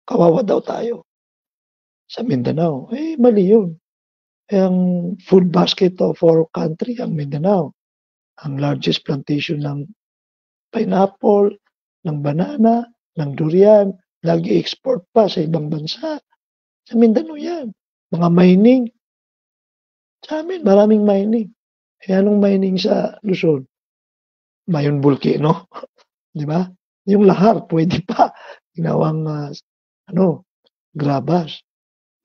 Kawawa daw tayo sa Mindanao, eh, mali 'yun. Eh, ang food basket of our country ang Mindanao. Ang largest plantation ng pineapple, ng banana, ng durian, nag-e-export pa sa ibang bansa. Sa Mindanao 'yan. Mga mining, sa'min maraming mining. Eh, anong mining sa Luzon? Mayon Volcano, 'di ba? Yung lahar puwede pa, ginawang, ano, gravas.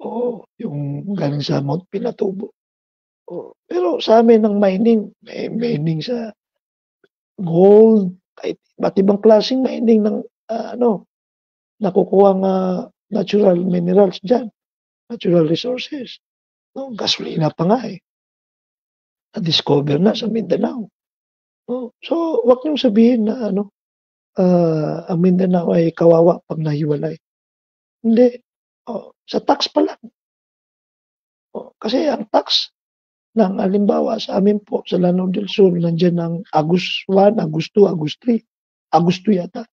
Oo, yung galing sa Mount Pinatubo. Oo, pero sa'min ang mining, may mining sa gold, kahit iba't ibang klaseng mining ng, ano, nakukuhang, natural minerals diyan, natural resources, 'no, gasolina pa nga, eh, na-discover na sa Mindanao, oh. So, 'wag niyong sabihin na ano, ang Mindanao ay kawawa 'pag nahiwalay. Hindi, oh, sa tax pa lang, oh, kasi ang tax ng halimbawa sa amin po sa Lanao del Sur nandiyan ang Agus 1, Agus 2, Agus 3, Agus 2 yata.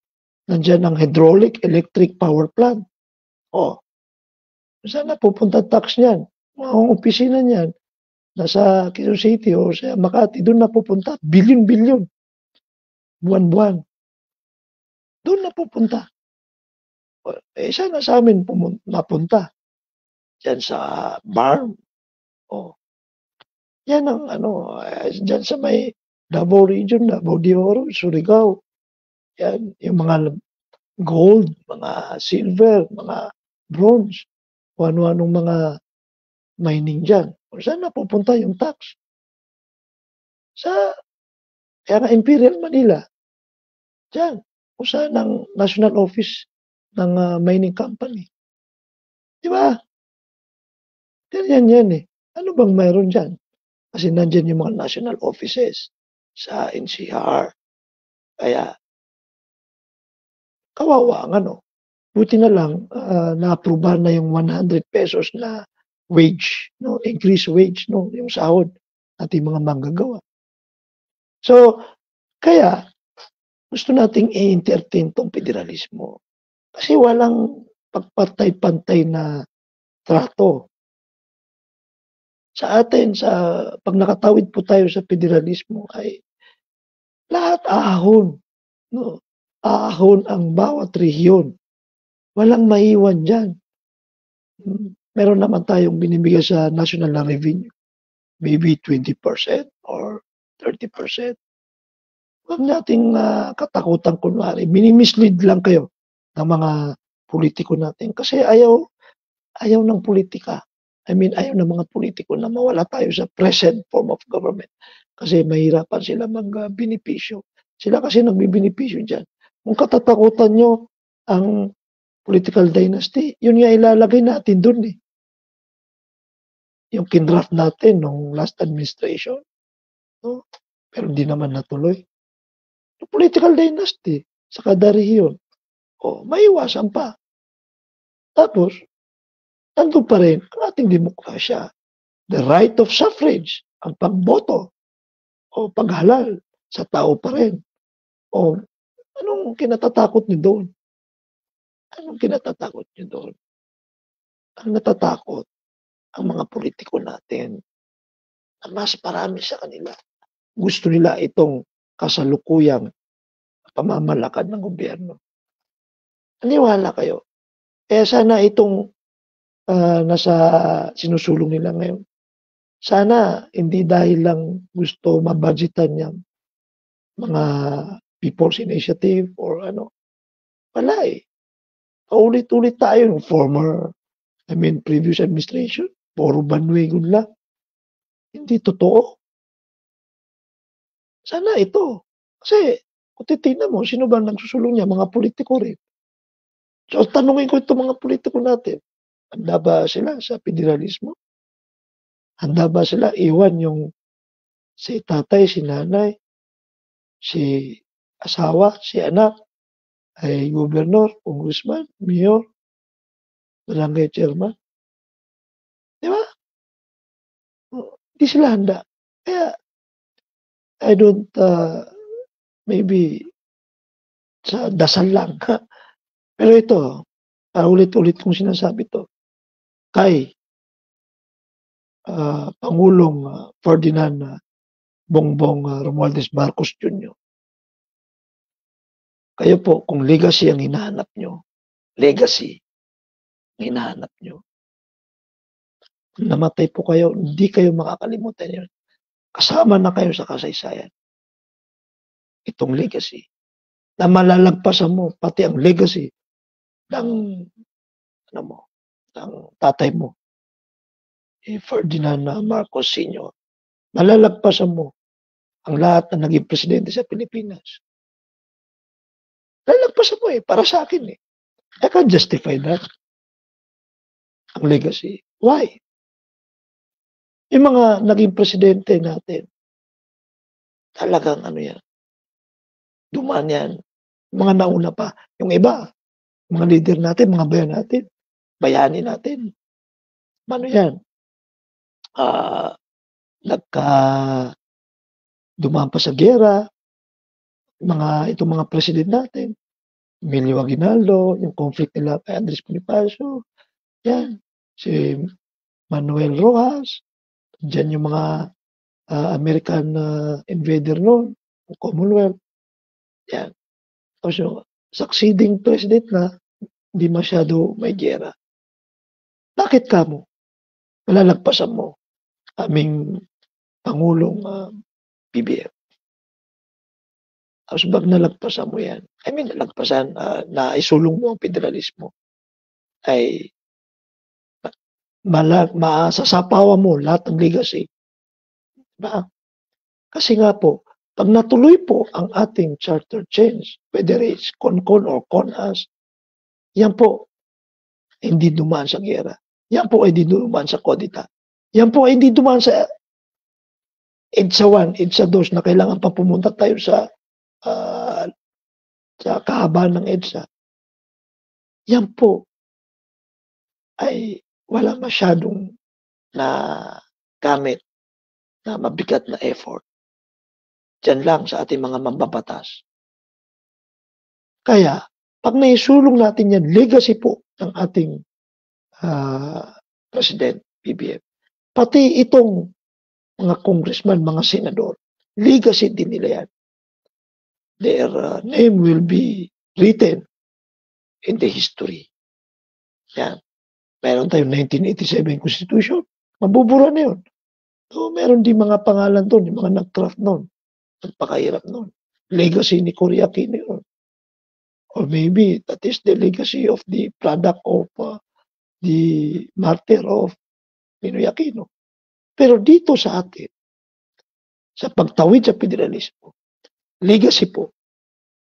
Nandiyan ang hydraulic electric power plant. Oh, saan napupunta tax niyan? Ang opisina niyan nasa Quezon City o sa Makati, do'n napupunta bilyon-bilyon, buwan-buwan. Do'n napupunta. Oh, eh, sana sa'min mapunta, diyan sa farm, oh. Yan ang ano, diyan sa may Davao Region, Davao de Oro, Surigao, yan yung mga gold, mga silver, mga bronze, kung ano-anong mga mining diyan. Kung saan napupunta yung tax? Sa kaya nga Imperial Manila, diyan, kung saan ang national office ng, mining company. 'Di ba? Ganyan yan, eh. Ano bang mayroon diyan? Kasi nandiyan yung mga national offices sa NCR. Kaya kawawa ang ano, buti na lang, naaprubahan na yung ₱100 na wage, 'no, increased wage, 'no, yung sahod ating mga manggagawa. So, kaya gusto nating i-entertain 'tong federalismo kasi walang pagpantay-pantay na trato. Sa atin 'pag nakatawid po tayo sa federalismo ay lahat aahon, 'no, aahon ang bawat rehiyon, walang maiwan diyan. Meron naman tayong binibigay sa national na revenue, maybe 20% or 30%. Huwag nating, katakutan kunwari mini-mislead lang kayo ng mga pulitiko natin kasi ayaw ayaw ng pulitika. I mean, ayaw ng mga pulitiko na mawala tayo sa present form of government kasi mahihirapan sila benepisyo. Sila kasi nagbebenepisyo diyan. Kung katatakutan niyo ang political dynasty, yun nga ilalagay natin dun, eh. Yung kinraft natin nung last administration, 'no, pero hindi naman natuloy. Yung political dynasty sa kada rehiyon, oh, maiwasan pa. Tapos nandun pa rin ang ating demokrasya, the right of suffrage, ang pagboto o paghalal sa tao pa rin. O anong kinatatakot niyo doon? Anong kinatatakot niyo doon? Ang natatakot ang mga pulitiko natin na mas marami sa kanila. Gusto nila itong kasalukuyang pamamalakad ng gobyerno. Naniwala kayo. Kaya sana itong, nasa sinusulong nila ngayon, sana hindi dahil lang gusto mabudgetan yang mga People's Initiative or ano, wala, eh. Paulit-ulit tayo yung previous administration, puro bandwagon lang. Hindi totoo. Sana ito. Kasi kung titignan mo, sino ba nagsusulong niya? Mga pulitiko rin. So tanungin ko itong mga pulitiko natin, handa ba sila sa federalismo? Handa ba sila iwan yung si tatay, si nanay, si asawa, si anak ay gobernador, congressman, mayor, barangay chairman. Di ba? Di sila handa. Kaya, I don't, maybe, sa dasal lang. Pero ito, ulit-ulit kong sinasabi to, kay Pangulong Ferdinand Bongbong Romualdez Marcos Jr. Kayo po, kung legacy ang hinahanap nyo, legacy ang hinahanap nyo, kung namatay po kayo, hindi kayo makakalimutan yun. Kasama na kayo sa kasaysayan. Itong legacy na malalagpasan mo, pati ang legacy ng, ng tatay mo, Ferdinand Marcos Sr. Malalagpasan mo ang lahat na naging presidente sa Pilipinas. Lalagpasan mo para sa akin I can't justify that. Ang legacy. Why? Yung mga naging presidente natin, talagang yan, dumaan yan. Mga nauna pa. Yung iba, mga leader natin, mga bayan natin, bayani natin. Yan? Dumaan pa sa gera, itong mga president natin, Emilio Aguinaldo, yung conflict nila kay Andres Bonifacio, yan, si Manuel Rojas, dyan yung mga American invader noon, Commonwealth, yan. Tapos yung succeeding president na hindi masyado may gera. Bakit ka mo? Malalagpasan mo aming Pangulong BBM. Tapos pag nalagpasan mo yan, nalagpasan, na isulong mo ang federalismo, ay masasapawan mo lahat ng legacy. Diba? Kasi nga po, pag natuloy po ang ating charter change, whether it's CONCON or CONAS, yan po, hindi dumaan sa gera. Yan po ay hindi dumaan sa kodita. Yan po ay hindi dumaan sa EDSA 1, EDSA 2 na kailangan pa pumunta tayo sa kahabaan ng EDSA. Yan po ay wala masyadong na gamit na mabigat na effort. Diyan lang sa ating mga mambabatas. Kaya, pag naisulong natin yan, legacy po ng ating President BBM. Pati itong mga congressman, mga senador, legacy din nila yan. Their name will be written in the history. Yan. Meron tayong 1987 Constitution. Mabubura na yun. So, meron din mga pangalan doon, yung mga nag-craft noon. Nagpakahirap noon. Legacy ni Cory Aquino yun. Or maybe that is the legacy of the product of the martyr of Ninoy Aquino. Pero dito sa atin, sa pagtawid sa federalismo, legacy po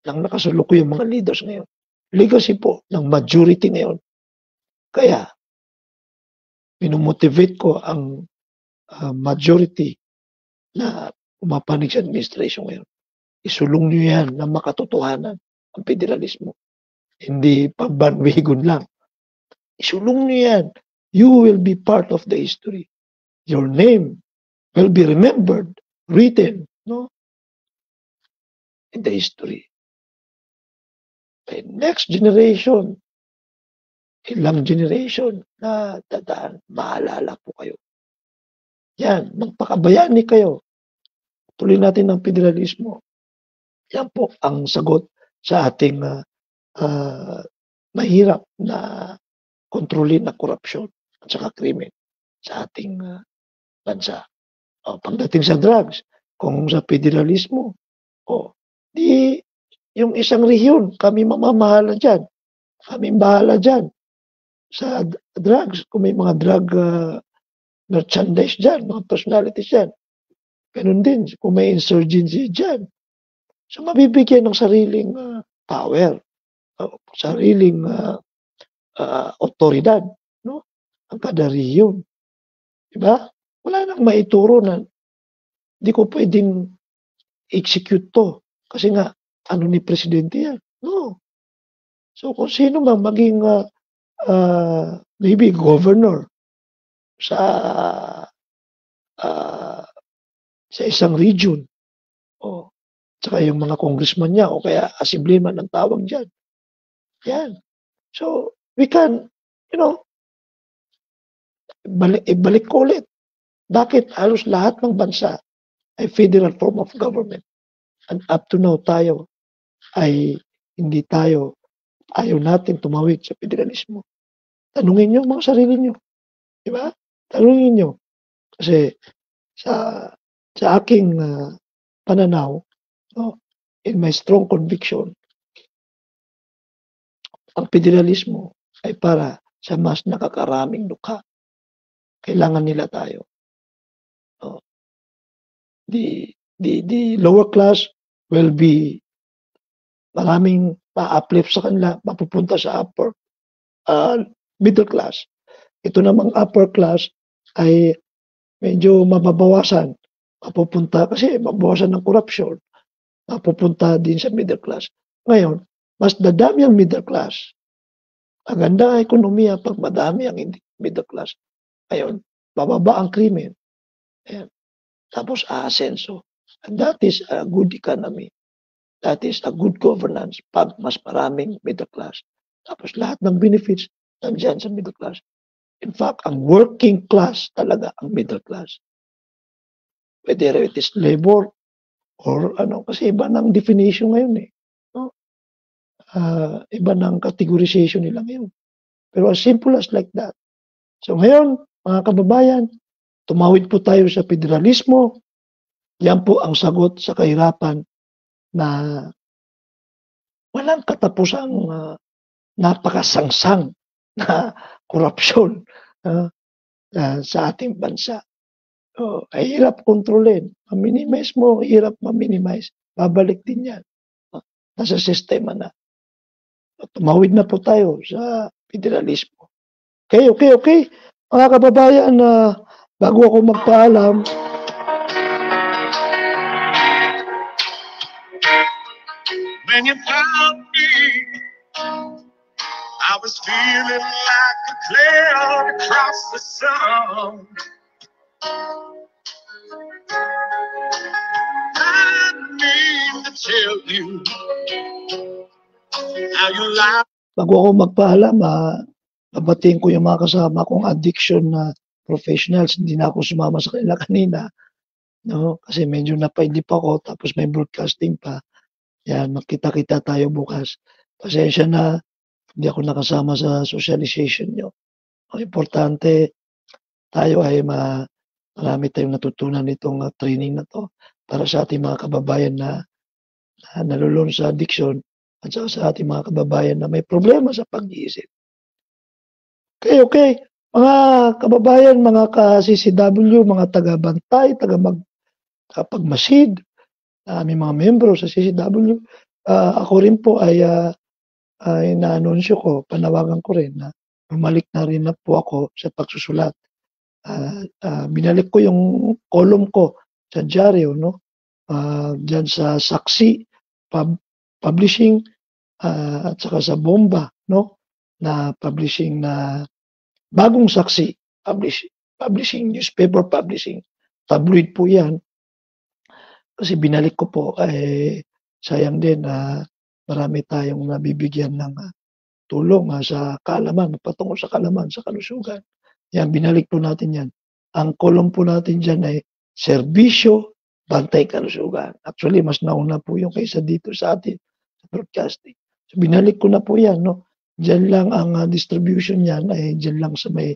ng nakasalukuy yung mga leaders ngayon. Legacy po ng majority ngayon. Kaya, minumotivate ko ang majority na umapanig sa administration ngayon. Isulong nyo yan na makatotohanan ang federalismo. Hindi pagbanwigon lang. Isulong nyo yan. You will be part of the history. Your name will be remembered, written, in the history. The next generation, ilang generation na dadaan, maalala po kayo. Yan, magpakabayani kayo. Tuloy natin ang federalismo. Yan po ang sagot sa ating mahirap na kontrolin na korupsyon at saka krimen sa ating bansa. Pagdating sa drugs, kung sa federalismo, di yung isang rehiyon, kami mamamahala dyan. Kami bahala dyan sa drugs. Kung may mga drug merchandise dyan, mga personalities dyan. Ganun din, kung may insurgency dyan. So, mabibigyan ng sariling power, sariling otoridad, ang kada rehiyon. Diba? Wala nang maituro na di ko pwedeng execute to. Kasi nga, ni Presidente yan. No. So, kung sino man maging maybe governor sa ah, sa isang region o tsaka yung mga congressman niya o kaya assemblyman ang tawag diyan. Yan. So, we can, you know, ibalik ko ulit. Bakit halos lahat ng bansa ay federal form of government? And up to now tayo ay hindi tayo, ayaw natin tumawid sa federalismo. Tanungin niyo mga sarili niyo, di ba? Tanungin niyo. Kasi sa aking pananaw, no, in my strong conviction, ang federalismo ay para sa mas nakakaraming dukha. Kailangan nila tayo. No? The lower class will be maraming pa-uplift sa kanila, mapupunta sa upper middle class. Ito namang upper class ay medyo mababawasan, mapupunta kasi mabawasan ng corruption, mapupunta din sa middle class. Ngayon, mas dadami ang middle class. Maganda ang ekonomiya pag madami ang middle class. Ngayon, bababa ang krimen. Ayan. Tapos aasenso. And that is a good economy. That is a good governance pag mas maraming middle class. Tapos lahat ng benefits nandiyan sa middle class. In fact, ang working class talaga ang middle class. Whether it is labor or ano, kasi iba ng definition ngayon eh. No? Iba ng categorization nila ngayon. Pero as simple as like that. So ngayon, mga kababayan, tumawid po tayo sa federalismo. Yan po ang sagot sa kahirapan na walang katapusang napakasangsang na korupsyon sa ating bansa. Ay hirap kontrolin. Ma-minimize mo, hirap ma-minimize. Babalik din yan. Nasa sistema na. Tumawid na po tayo sa federalismo. Okay. Mga kababayan, bago ako magpaalam, When you found me, I was feeling like a cloud across the sun. I mean to tell you how you lie. bago ako magpaalam, babatiin ko yung mga kasama kong addiction na professionals. Hindi na ako sumama sa kanila kanina. No? Kasi medyo napaidip ako, tapos may broadcasting pa. Yan, magkita-kita tayo bukas. Pasensya na, hindi ako nakasama sa socialization nyo. Ang importante, tayo ay marami tayong natutunan nitong training na to para sa ating mga kababayan na nalulun sa addiction at saka sa ating mga kababayan na may problema sa pag-iisip. Okay. Mga kababayan, mga ka-CCW, mga taga-bantay, taga-pagmasid, aming mga membro sa CCW, ako rin po ay na-anunsyo ko, panawagan ko rin na bumalik na rin na po ako sa pagsusulat. Binalik ko yung column ko sa dyaryo, no? Diyan sa Saksi Publishing at saka sa Bomba, no? Na publishing na Bagong Saksi publishing, newspaper publishing. Tabloid po yan. Kasi binalik ko po, sayang din na marami tayong nabibigyan ng tulong sa kaalaman, patungo sa kaalaman, sa kalusugan. Yan, binalik po natin yan. Ang kolom po natin dyan ay serbisyo, bantay kalusugan. Actually, mas nauna po yung kaysa dito sa atin, sa broadcasting. So, binalik ko na po yan, no? Diyan lang ang distribution yan, ay diyan lang sa may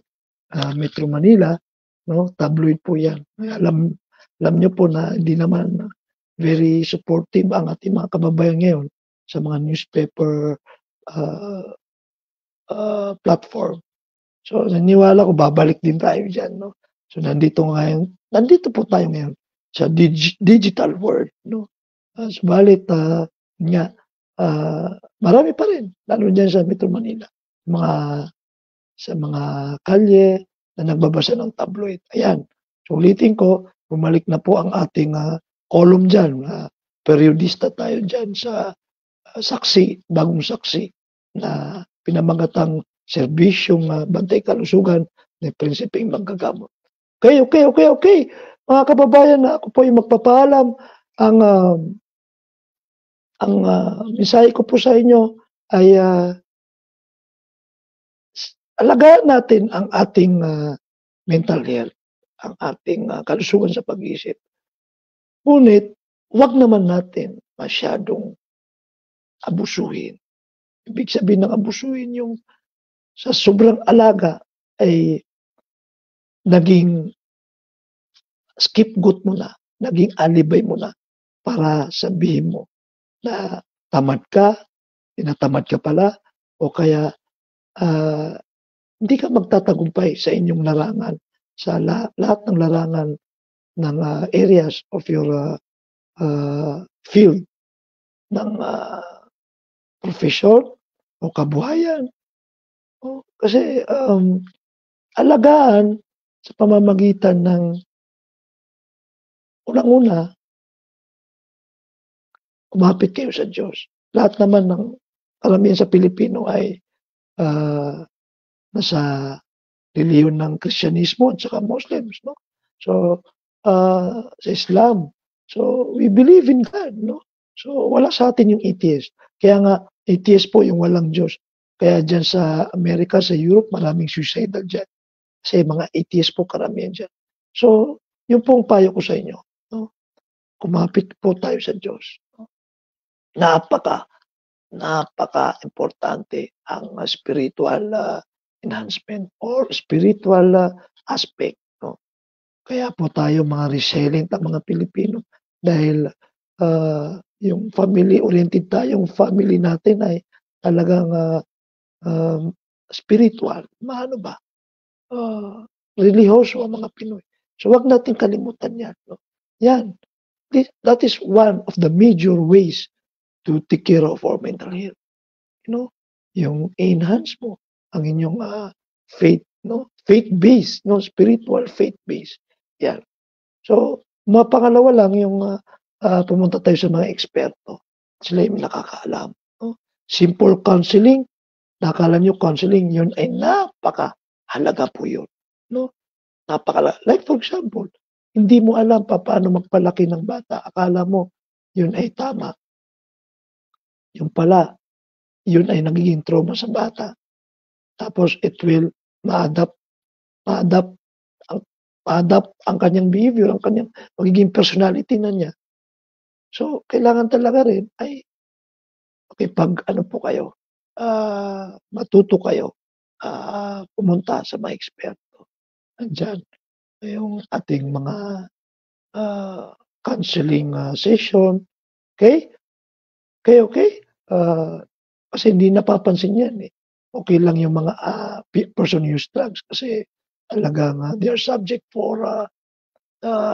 Metro Manila, no? Tabloid po yan. Alam nyo po na hindi naman very supportive ang ating mga kababayan ngayon sa mga newspaper platform. So, naniwala ko, babalik din tayo dyan, no? So, nandito po tayo ngayon sa digital world, no? Subalit, marami pa rin, lalo dyan sa Metro Manila, sa mga kalye na nagbabasa ng tabloid. Ayan, so ulitin ko, bumalik na po ang ating column dyan. Periodista tayo dyan sa Saksi, Bagong Saksi, na pinamagatang serbisyong bantay kalusugan ni Prinsipeng Manggagamot. Okay. Mga kababayan, ako po ay magpapaalam. Ang mensahe ko po sa inyo ay alagaan natin ang ating mental health, ang ating kalusugan sa pag-iisip. Ngunit, huwag naman natin masyadong abusuhin. Ibig sabihin ng abusuhin yung sa sobrang alaga ay naging scapegoat mo na, naging alibay mo na para sabihin mo na tamad ka, tinatamad ka pala, o kaya hindi ka magtatagumpay sa inyong larangan, sa lahat ng larangan ng areas of your field ng profession o kabuhayan. Kasi alagaan sa pamamagitan ng unang-una, kumapit kayo sa Diyos. Lahat naman ng karamihan sa Pilipino ay nasa reliyon ng Kristyanismo at saka Muslims, no? So, sa Islam. So, we believe in God, no? So, wala sa atin yung atheist. Kaya nga, atheist po yung walang Diyos. Kaya dyan sa Amerika, sa Europe, maraming suicidal dyan. Kasi mga atheist po karamihan dyan. So, yung pong payo ko sa inyo, no? Kumapit po tayo sa Diyos. No? Napaka-importante ang spiritual enhancement or spiritual aspect. No? Kaya po tayo mga resilient ang mga Pilipino dahil yung family-oriented tayo, yung family natin ay talagang spiritual. Maano ba? Religyoso ang mga Pinoy. So wag natin kalimutan yan. No? Yan. That is one of the major ways to take care of our mental health. You know, yung enhance mo ang inyong faith, no? Faith-based, no? Spiritual faith-based. Yan. So, pangalawa lang yung pumunta tayo sa mga eksperto. Sila yung nakakaalam. No? Simple counseling. Nakakala nyo counseling, yun ay napaka-halaga po yun. No? Like for example, hindi mo alam paano magpalaki ng bata. Akala mo, yun ay tama. Yung pala, yun ay nagiging trauma sa bata. Tapos it will ma-adapt ang kanyang behavior, ang kanyang magiging personality na niya. So, kailangan talaga rin ay pag ano po kayo, matuto kayo, pumunta sa mga eksperto. Andyan, yung ating mga counseling session. Okay? Kasi hindi napapansin yan eh. Okay lang yung mga person who use drugs kasi talagang they are subject for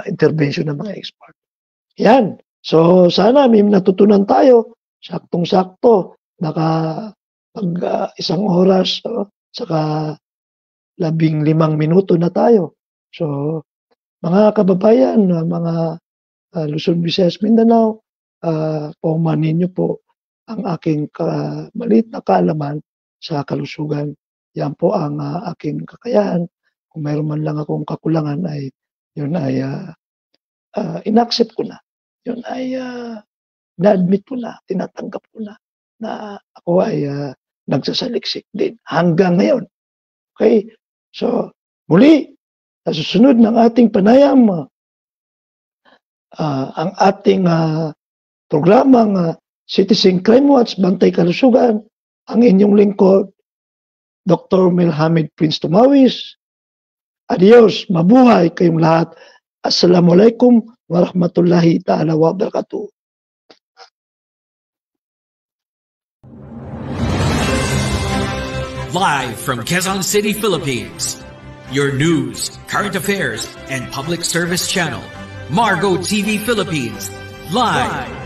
intervention ng mga expert. Yan. So, sana may natutunan tayo. Saktong-sakto. Isang oras, saka 15 minuto na tayo. So, mga kababayan, mga Luzon, Visayas, Mindanao, paumanin niyo po ang aking maliit na kaalaman sa kalusugan. Yan po ang aking kakayahan. Kung mayroon man lang akong kakulangan ay yun ay in-accept ko na. Yun ay na-admit ko na, tinatanggap ko na ako ay nagsasaliksik din hanggang ngayon. Okay? So, muli, sa susunod ng ating panayam, ang ating programang Citizen Crime Watch, Bantay Kalusugan, ang inyong lingkod, Dr. Melhamid Prince Tumawis. Adios, mabuhay kayong lahat. Assalamualaikum warahmatullahi ta'ala wabarakatuh. Live from Quezon City, Philippines, your news, current affairs, and public service channel, Margo TV Philippines, live.